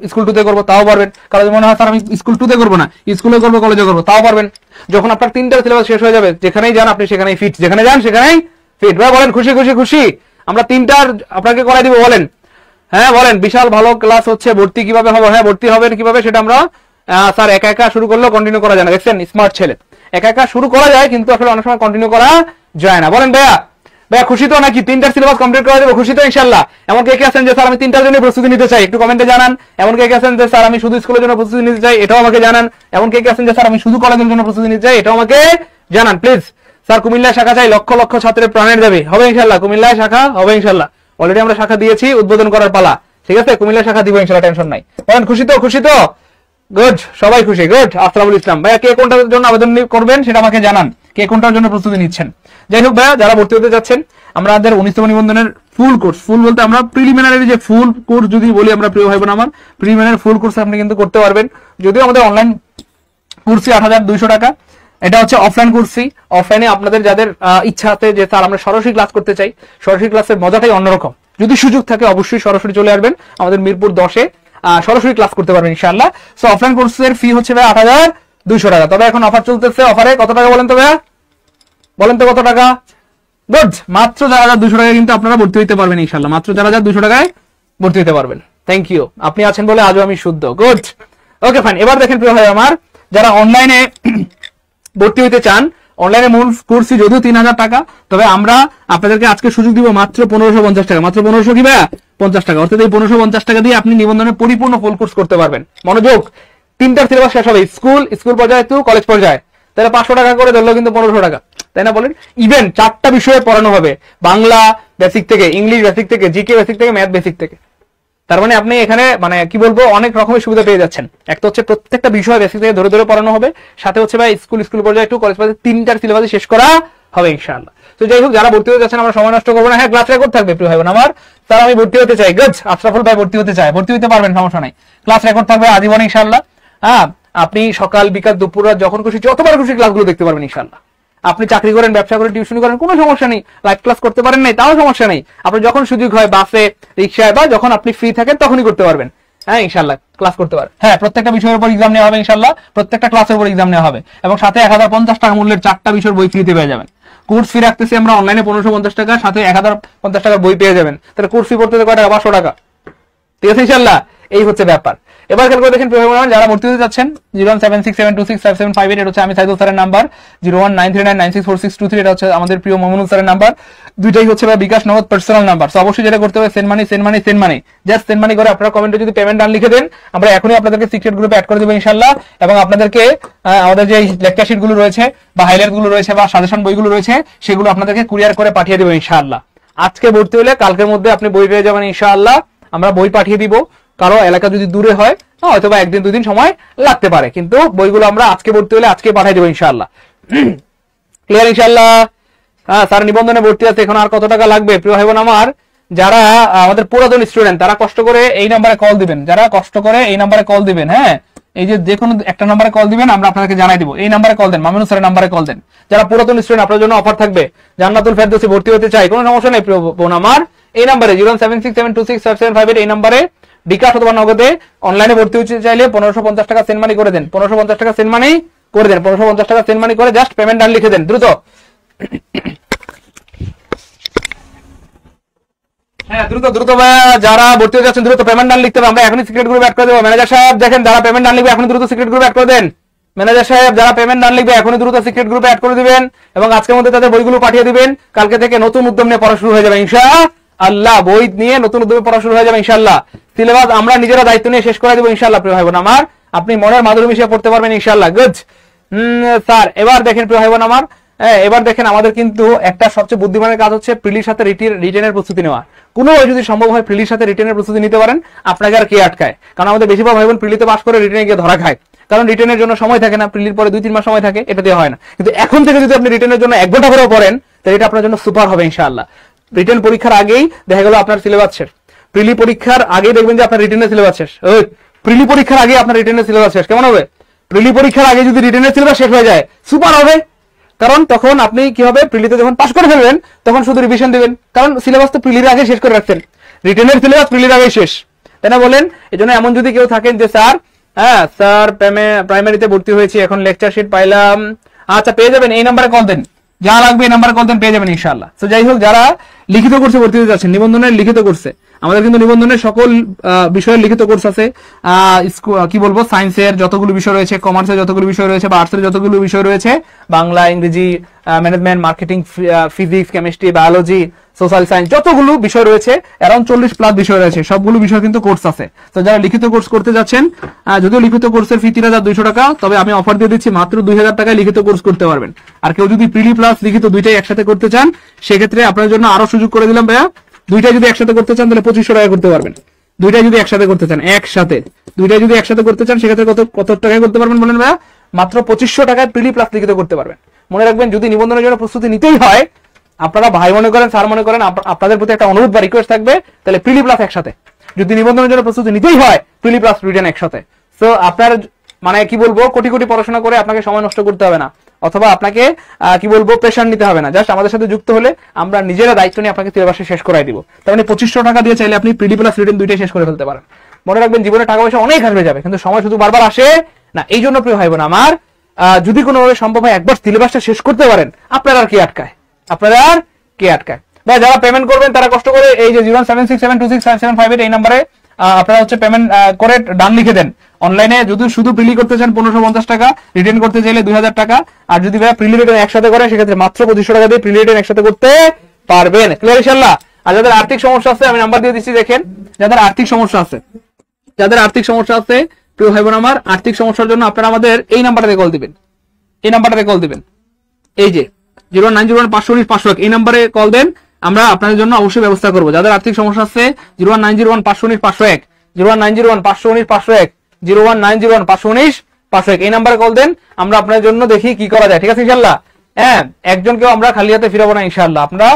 স্কুল 2তে করবো তাও পারবেন, কারো যদি মনে হয় স্যার আমি স্কুল 2তে করবো না, স্কুলে করবো কলেজে করবো তাও পারবেন। যখন আপনার 3টার সিলেবাস শেষ হয়ে যাবে, যেখানেই যান আপনি সেখানেই ফিট, যেখানে যান সেখানেই ফিট। ভাই বলেন খুশি খুশি খুশি, আমরা 3টার আপনাকে করাই দিব, বলেন হ্যাঁ বলেন। বিশাল ভালো ক্লাস হচ্ছে, ভর্তি কিভাবে হবে? হ্যাঁ ভর্তি হবেন কিভাবে সেটা আমরা স্যার একা একা শুরু করলেও কন্টিনিউ করা যায় না, দেখছেন স্মার্ট ছেলে, একা একা শুরু করা যায় কিন্তু আসলে অনেক সময় কন্টিনিউ করা যায় না। বলেন ভাইয়া খুশি তো নাকি? 3টার সিলেবাস কমপ্লিট করে দেবো, খুশি তো ইনশাআল্লাহ? এমন কে কে আছেন যে স্যার আমি 3টার জন্য প্রস্তুতি নিতে চাই, একটু কমেন্টে জানান। এমন কে কে আছেন যে স্যার আমি শুধু স্কুলের জন্য প্রস্তুতি নিতে চাই, এটাও আমাকে জানান। এমন কে কে আছেন যে স্যার আমি শুধু কলেজের জন্য প্রস্তুতি নিতে চাই, এটাও আমাকে জানান প্লিজ। স্যার কুমিল্লা শাখা চাই, লক্ষ লক্ষ ছাত্রের প্রাণের দাবি, হবে ইনশাআল্লাহ কুমিল্লায় শাখা হবে ইনশাআল্লাহ। অলরেডি আমরা শাখা দিয়েছি, উদ্বোধন করার পালা, ঠিক আছে? কুমিল্লা শাখা দিব ইনশাআল্লাহ, টেনশন নাই। বলেন খুশি তো? খুশি তো? গুড, সবাই খুশি, গুড। আসসালামুল ইসলাম ভাইয়া, কে কোনটার জন্য আবেদন করবেন সেটা আমাকে জানান, কে কোনটার জন্য প্রস্তুতি নিচ্ছেন। যাই হোক ভাইয়া, যারা ভর্তি হতে যাচ্ছেন, আমাদের 19তম নিবন্ধনের ফুল কোর্স, ফুল বলতে আমরা প্রিলিমিনারি যে ফুল কোর্স যদি বলি আমরা প্রিয় ভাই বোন আমার, প্রিলিমিনারি ফুল কোর্স আপনি কিন্তু করতে পারবেন। যদিও আমাদের অনলাইন কোর্সই 8,200 টাকা, এটা হচ্ছে অফলাইন কোর্সই। অফলাইনে আপনাদের যাদের ইচ্ছা আছে যে স্যার আমরা সরাসরি ক্লাস করতে চাই, সরাসরি ক্লাসের মজাটাই অন্যরকম, যদি সুযোগ থাকে অবশ্যই সরাসরি চলে আসবেন আমাদের মিরপুর 10-এ, সরাসরি ক্লাস করতে পারবেন ইনশাআল্লাহ। সো অফলাইন কোর্সের ফি হচ্ছে ভাই 8,200 টাকা। তবে এখন অফার চলতেছে, অফারে কত টাকা বলেন তো ভাইয়া? বলেন তো কত টাকা? গুড, মাত্র 4,200 টাকায় কিন্তু আপনারা ভর্তি হতে পারবেন ইনশাআল্লাহ, মাত্র 4,200 টাকায় ভর্তি হতে পারবেন। থ্যাংক ইউ, আপনি আছেন বলে আজও আমি শুদ্ধ। Good, okay fine. এবার দেখেন প্রিয় ভাই আমার, যারা অনলাইনে ভর্তি হতে চান, অনলাইনে মূল কোর্সই যদিও 3,000 টাকা, তবে আমরা আপনাদেরকে আজকে সুযোগ দিব মাত্র 1,550 টাকা, মাত্র 1500 কি ভাইয়া 50 টাকা। অর্থাৎ এই 1,550 টাকা দিয়ে আপনি নিবন্ধনের পরিপূর্ণ ফুল কোর্স করতে পারবেন। মনোযোগ, 3টার সিলেবাস শেষ হবে, স্কুল পর্যায়ে টু কলেজ পর্যায়ে। তাহলে 500 টাকা করে ধরলেও কিন্তু 1,500 টাকা, তাই না বলেন? ইভেন 4টা বিষয়ে পড়ানো হবে, বাংলা বেসিক থেকে, ইংলিশ বেসিক থেকে, জিকে বেসিক থেকে, ম্যাথ বেসিক থেকে। তার মানে আপনি এখানে মানে কি বলবো, অনেক রকমের সুবিধা পেয়ে যাচ্ছেন। একটা হচ্ছে প্রত্যেকটা বিষয় বেসিক থেকে ধরে ধরে পড়ানো হবে, সাথে হচ্ছে ভাই স্কুল পর্যায়ে টু কলেজ পর্যায়ে 3টার সিলেবাস শেষ করা হবে ইনশাআল্লাহ। তো যাই হোক, যারা ভর্তি হতে যাচ্ছেন আমরা সময় নষ্ট করবো না। হ্যাঁ ক্লাস রেকর্ড থাকবে প্রিয় ভাই বোন আমার, স্যার আমি ভর্তি হতে চাই, গুড। আশরাফুল ভাই ভর্তি হতে চায়, ভর্তি হতে পারবেন, সমস্যা নাই। ক্লাস রেকর্ড থাকবে আজীবন ইনশাআল্লাহ। হ্যাঁ, আপনি সকাল বিকাল দুপুর রাত যখন খুশি যতবার খুশি ক্লাসগুলো দেখতে পারবেন ইনশাআল্লাহ। আপনি চাকরি করেন, ব্যবসা করেন, টিউশন করেন, কোনো সমস্যা নেই। লাইভ ক্লাস করতে পারেন নাই তাও সমস্যা নেই, আপনি যখন সুযোগ হয় বাসে, রিক্সায় বা যখন আপনি ফ্রি থাকেন তখনই করতে পারবেন। হ্যাঁ ইনশাআল্লাহ ক্লাস করতে পারবেন। হ্যাঁ, প্রত্যেকটা বিষয়ের উপর এক্সাম নেওয়া হবে ইনশাআল্লাহ, প্রত্যেকটা ক্লাসের উপর এক্সাম নেওয়া হবে, এবং সাথে 1,050 টাকা মূল্যের 4টা বিষয়ের বই ফ্রিতে পেয়ে যাবেন। কোর্স ফি রাখতেছি আমরা অনলাইনে 1,550 টাকা, সাথে 1,050 টাকার বই পেয়ে যাবেন। তাহলে কোর্স ফি পড়তে কয় টাকা? 500 টাকা, ঠিক আছে ইনশাআল্লাহ। এই হচ্ছে ব্যাপার। এবার খেয়াল করে দেখেন যারা ভর্তি হতে যাচ্ছেন, 01767265758 এটা হচ্ছে আমি সাইদুল স্যারের নাম্বার, 01939964623 এটা হচ্ছে আমাদের প্রিয় মমিনুল স্যারের নাম্বার। দুইটাই হচ্ছে বিকাশ নগদ পার্সোনাল নাম্বার। সো অবশ্যই যেটা করতে হবে, send money just send money করে আপনারা কমেন্টে যদি পেমেন্ট ডান লিখে দেন, আমরা এখনই আপনাদেরকে সিক্রেট গ্রুপে অ্যাড করে দেবো ইনশাআল্লাহ। এবং আপনাদেরকে আমাদের যে লেকচার শিট গুলো রয়েছে বা হাইলাইট গুলো রয়েছে বা সাজেশন বইগুলো রয়েছে সেগুলো আপনাদেরকে কুরিয়ার করে পাঠিয়ে দেবো ইনশাআল্লাহ। আজকে ভর্তি হলে কালকের মধ্যে আপনি বই পেয়ে যাবেন ইনশাআল্লাহ। আমরা বই পাঠিয়ে দিব, কারো এলাকা যদি দূরে হয় হয়তো বা 1 দিন 2 দিন সময় লাগতে পারে, কিন্তু বইগুলো আমরা আজকে ভর্তি হলে আজকে পাঠিয়ে দেবো ইনশাআল্লাহ। ক্লিয়ার ইনশাআল্লাহ? হ্যাঁ, স্যার নিবন্ধনে ভর্তি আছে, এখন আর কত টাকা লাগবে? প্রিয় ভাই বোন আমার, যারা আমাদের পুরাতন স্টুডেন্ট তারা কষ্ট করে এই নাম্বারে কল দিবেন, হ্যাঁ এই যে কোনো একটা নাম্বারে কল দিবেন, আমরা আপনাদেরকে জানাই দিব। এই নাম্বারে কল দেন, মামুনুল স্যারের নাম্বারে কল দেন। যারা পুরাতন স্টুডেন্ট আপনার জন্য অফার থাকবে, জান্নাতুল ফেরদৌসি ভর্তি হতে চাই, কোনো সমস্যা নেই প্রিয় বোন আমার। এই নাম্বারে 07672655758 এই নাম্বারে বিকাশ অথবা নগদে অনলাইনে ভর্তি হতে চাইলে 1550 টাকা সেন্ড মানি করে দেন, 1550 টাকা সেন্ড মানি করে দেন, 1550 টাকা সেন্ড মানি করে জাস্ট পেমেন্ট ডান লিখে দেন দ্রুত। হ্যাঁ দ্রুত যারা ভর্তি হতে যাচ্ছেন দ্রুত পেমেন্ট ডান লিখতে হবে, আমরা এখনই সিক্রেট গ্রুপে অ্যাড করে দেবো। ম্যানেজার সাহেব দেখেন, যারা পেমেন্ট ডান লিখবে এখনই দ্রুত সিক্রেট গ্রুপে অ্যাড করে দেন। ম্যানেজার সাহেব যারা পেমেন্ট ডান লিখবে এখনই দ্রুত সিক্রেট গ্রুপে অ্যাড করে দিবেন, এবং আজকের মধ্যে তাদের বইগুলো পাঠিয়ে দিবেন। কালকে থেকে নতুন উদ্যম নিয়ে পড়া শুরু হয়ে যাবে ইনশাআল্লাহ। আল্লাহ বই নিয়ে নতুন উদ্যোগে পড়া শুরু হয়ে যাবে ইনশাআল্লাহ। সিলেবাস আমরা নিজেরা দায়িত্ব নিয়ে শেষ করে দেবো ইনশাআল্লাহ প্রিয় ভাই বোন আমার। আপনি মনের মাধুরী মিশিয়ে পড়তে পারবেন ইনশাআল্লাহ। গুড স্যার, এবার দেখেন প্রিয় ভাই বোন আমার, এবার দেখেন আমাদের কিন্তু একটা সবচেয়ে বুদ্ধিমানের কাজ হচ্ছে প্রিলির সাথে রিটেনের প্রস্তুতি নেওয়া। কোনো যদি সম্ভব হয় প্রিলির সাথে রিটেনের প্রস্তুতি নিতে পারেন, আপনাকে আর কে আটকায়? কারণ আমাদের বেশিরভাগ ভাই বোন প্রিলিতে পাস করে রিটেনে গিয়ে ধরা খায়, কারণ রিটেনের জন্য সময় থাকে না, প্রিলির পরে 2-3 মাস সময় থাকে, এটা দিয়ে হয় না। কিন্তু এখন থেকে যদি আপনি রিটেনের জন্য 1 ঘন্টা করে পড়েন, তাহলে এটা আপনার জন্য সুপার হবে ইনশাআল্লাহ। রিটেন পরীক্ষার আগেই দেখা গেল আপনার সিলেবাস শেষ, প্রিলি পরীক্ষার আগেই দেখবেন যে আপনার রিটেনের সিলেবাস শেষ। ওই প্রিলি পরীক্ষার আগে আপনার রিটেনের সিলেবাস শেষ, কেমন হবে? প্রিলি পরীক্ষার আগে যদি রিটেনের সিলেবাস শেষ হয়ে যায়, সুপার হবে। কারণ তখন আপনি কি হবে, প্রিলিতে যখন পাস করে ফেলবেন তখন শুধু রিভিশন দিবেন, কারণ সিলেবাস তো প্রিলির আগে শেষ করে রাখছেন। রিটেনের সিলেবাস প্রিলির আগে শেষ, তাই না বলেন? এই জন্য এমন যদি কেউ থাকেন যে স্যার, হ্যাঁ স্যার প্রাইমারিতে ভর্তি হয়েছি, এখন লেকচার শিট পাইলাম, আচ্ছা পেয়ে যাবেন, এই নাম্বারে কল দেন, যা লাগবে এই নাম্বারে কল দেন, পেয়ে যাবেন ইনশাআল্লাহ। তো যাই হোক, যারা লিখিত কোর্সে ভর্তি হতে যাচ্ছেন, নিবন্ধনের লিখিত কোর্সে, আমাদের কিন্তু নিবন্ধনের সকল বিষয়ের লিখিত কোর্স আছে। কি বলবো, সায়েন্সের যতগুলো বিষয় রয়েছে, কমার্সের যতগুলো বিষয় রয়েছে, বা আর্টসের যতগুলো বিষয় রয়েছে, বাংলা, ইংরেজি, management, marketing, physics, chemistry, biology, social science, যতগুলো বিষয় রয়েছে, অ্যারাউন্ড 40+ বিষয় রয়েছে, সবগুলো বিষয় কিন্তু কোর্স আছে। তো যারা লিখিত কোর্স করতে যাচ্ছেন, যদিও লিখিত কোর্সের ফি 3200 টাকা, তবে আমি অফার দিয়ে দিচ্ছি মাত্র 2000 টাকায় লিখিত কোর্স করতে পারবেন। আর কেউ যদি প্রিলি প্লাস লিখিত দুইটাই একসাথে করতে চান, সেক্ষেত্রে আপনার জন্য আরো সুযোগ করে দিলাম ভাইয়া। দুইটাই যদি একসাথে করতে চান তাহলে 2500 টাকা করতে পারবেন। দুইটাই যদি একসাথে করতে চান, দুইটাই যদি একসাথে করতে চান, সেক্ষেত্রে কত টাকায় করতে পারবেন বলেন ভাইয়া? মাত্র 2500 টাকায় প্রিলি প্লাস লিখিত করতে পারবেন। মনে রাখবেন, যদি নিবন্ধনের জন্য প্রস্তুতি নিতেই হয়, আপনারা ভাই মনে করেন, স্যার মনে করেন, আপনাদের প্রতি একটা অনুরোধ বা রিকোয়েস্ট থাকবে, তাহলে প্রিলি প্লাস একসাথে। যদি নিবন্ধনের জন্য প্রস্তুতি নিতেই হয়, প্রিলি প্লাস রিটেন একসাথে। সো আপনার মানে কি বলবো, কোটি কোটি পড়াশোনা করে আপনাকে সময় নষ্ট করতে হবে না, অথবা আপনাকে কি বলবো প্রেশার নিতে হবে না। জাস্ট আমাদের সাথে যুক্ত হলে আমরা নিজেরা দায়িত্ব নিয়ে আপনাকে সিলেবাসে শেষ করাই দিব। তার মানে 2500 টাকা দিয়ে চাইলে আপনি প্রিলি প্লাস রিটেন দুইটাই শেষ করে ফেলতে পারেন। মনে রাখবেন, জীবনে টাকা পয়সা অনেক আসবে যাবে, কিন্তু সময় শুধু বারবার আসে না। এই জন্য প্রিয় ভাই বোন আমার, যদি কোনোভাবে সম্ভব হয় একবার সিলেবাসটা শেষ করতে পারেন, আপনারা আর কে আটকায়? বা যারা পেমেন্ট করবেন তারা কষ্ট করে এই যে 076726575 এই নাম্বারে আপনারা হচ্ছে পেমেন্ট করে ডান লিখে দেন। অনলাইনে যদি শুধু প্রিলি করতে চান 1550 টাকা, রিটেন করতে চাইলে 2000 টাকা। আর যদি ভাই প্রিলি রিটেন একসাথে করেন, সেক্ষেত্রে মাত্র 2500 টাকা দিয়ে প্রিলি রিটেন একসাথে করতে পারবেন। ক্লিয়ার ইনশাআল্লাহ? আর যাদের আর্থিক সমস্যা আছে, আমি নাম্বার দিয়ে দিচ্ছি, দেখেন, যাদের আর্থিক সমস্যা আছে প্রিয় ভাই বোন আমার, আর্থিক সমস্যার জন্য আপনারা আমাদের এই নাম্বারটাতে কল দিবেন, এই যে 01901519501, এই নাম্বারে কল দেন, আমরা আপনাদের জন্য অবশ্যই ব্যবস্থা করবো। যাদের আর্থিক সমস্যা আছে 01901519501, 01901519501, 01901519501, এই নাম্বারে কল দেন, আমরা আপনাদের জন্য দেখি কি করা যায়। ঠিক আছে ইনশাআল্লাহ? হ্যাঁ, একজনকেও আমরা খালি হাতে ফিরাবো না ইনশাআল্লাহ। আপনারা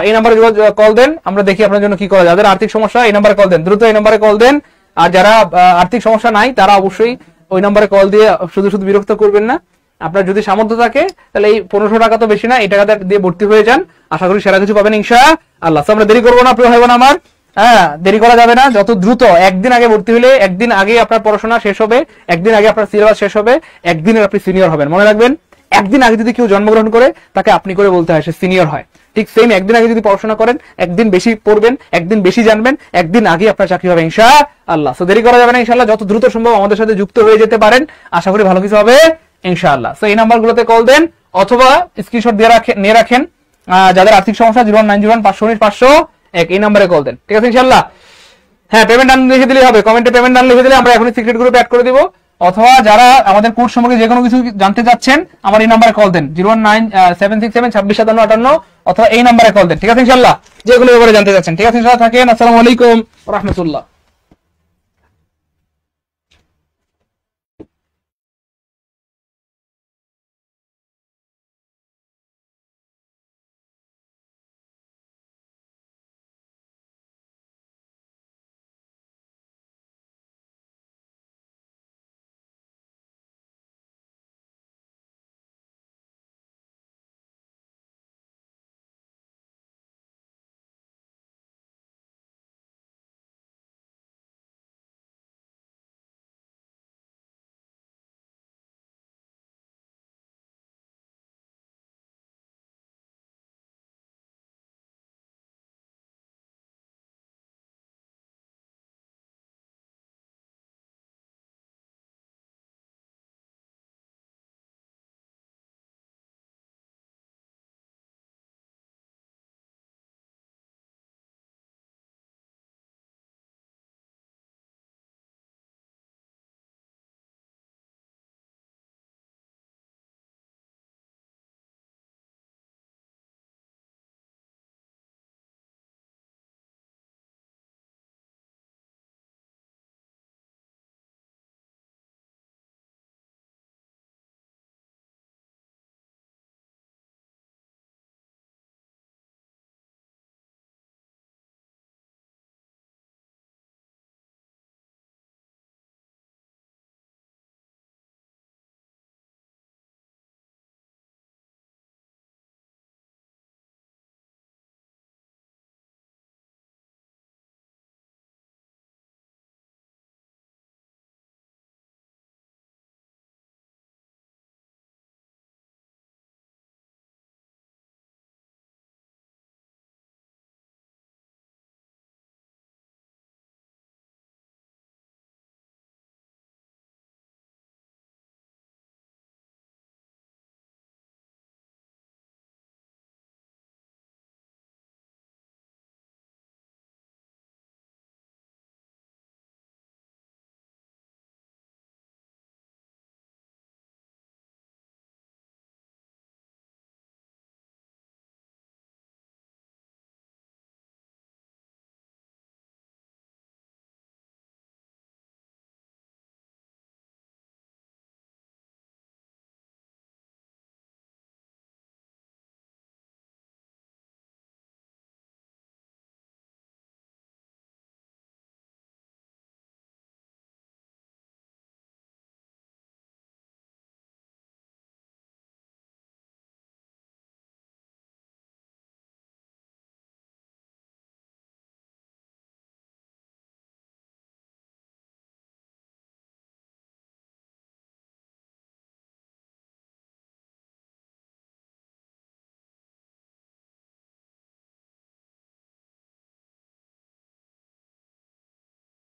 এই নাম্বারে কল দেন, আমরা দেখি আপনার জন্য কি করা যায়। যাদের আর্থিক সমস্যা, এই নাম্বারে কল দেন, দ্রুত এই নাম্বারে কল দেন। আর যারা আর্থিক সমস্যা নাই, তারা অবশ্যই ওই নাম্বারে কল দিয়ে শুধু শুধু বিরক্ত করবেন না। আপনার যদি সামর্থ্য থাকে, তাহলে এই 1500 টাকা তো বেশি না, এই টাকাটা দিয়ে ভর্তি হয়ে যান, আশা করি সেরা কিছু পাবেন ইনশাআল্লাহ। আমরা দেরি করবো না প্রিয় ভাই বোন আমার, হ্যাঁ দেরি করা যাবে না। যত দ্রুত, একদিন আগে ভর্তি হলে একদিন আগে আপনার পড়াশোনা শেষ হবে, একদিন আগে আপনার সিলেবাস শেষ হবে, একদিনের আপনি সিনিয়র হবেন। মনে রাখবেন, একদিন আগে যদি কেউ জন্মগ্রহণ করে, তাকে আপনি করে বলতে হয়, সে সিনিয়র হয়। ঠিক সেম, একদিন আগে যদি পড়াশোনা করেন, একদিন বেশি পড়বেন, একদিন বেশি জানবেন, একদিন আগে আপনার চাকরি হবে ইনশাআল্লাহ। তো দেরি করা যাবে না ইনশাআল্লাহ, যত দ্রুত সম্ভব আমাদের সাথে যুক্ত হয়ে যেতে পারেন, আশা করি ভালো কিছু হবে ইনশাআল্লাহ। তো এই নাম্বারগুলোতে কল দেন, অথবা স্ক্রিনশট নিয়ে রাখেন। যাদের আর্থিক সমস্যা 01901519501, এই নাম্বারে কল দেন। ঠিক আছে ইনশাআল্লাহ? হ্যাঁ, পেমেন্ট ডান লিখে দিলেই হবে, কমেন্টে পেমেন্ট ডান লিখে দিলে আমরা এখনই সিক্রেট গ্রুপে অ্যাড করে দিব। অথবা যারা আমাদের কোর্স সম্পর্কে যে কোনো কিছু জানতে চাচ্ছেন, আমার এই নাম্বারে কল দেন, 01976672658, অথবা এই নাম্বারে কল দেন। ঠিক আছে ইনশাআল্লাহ? যেগুলো ব্যাপারে জানতে চাচ্ছেন। ঠিক আছে ইনশাআল্লাহ? থাকেন। আসসালামু আলাইকুম ওয়া রাহমাতুল্লাহ।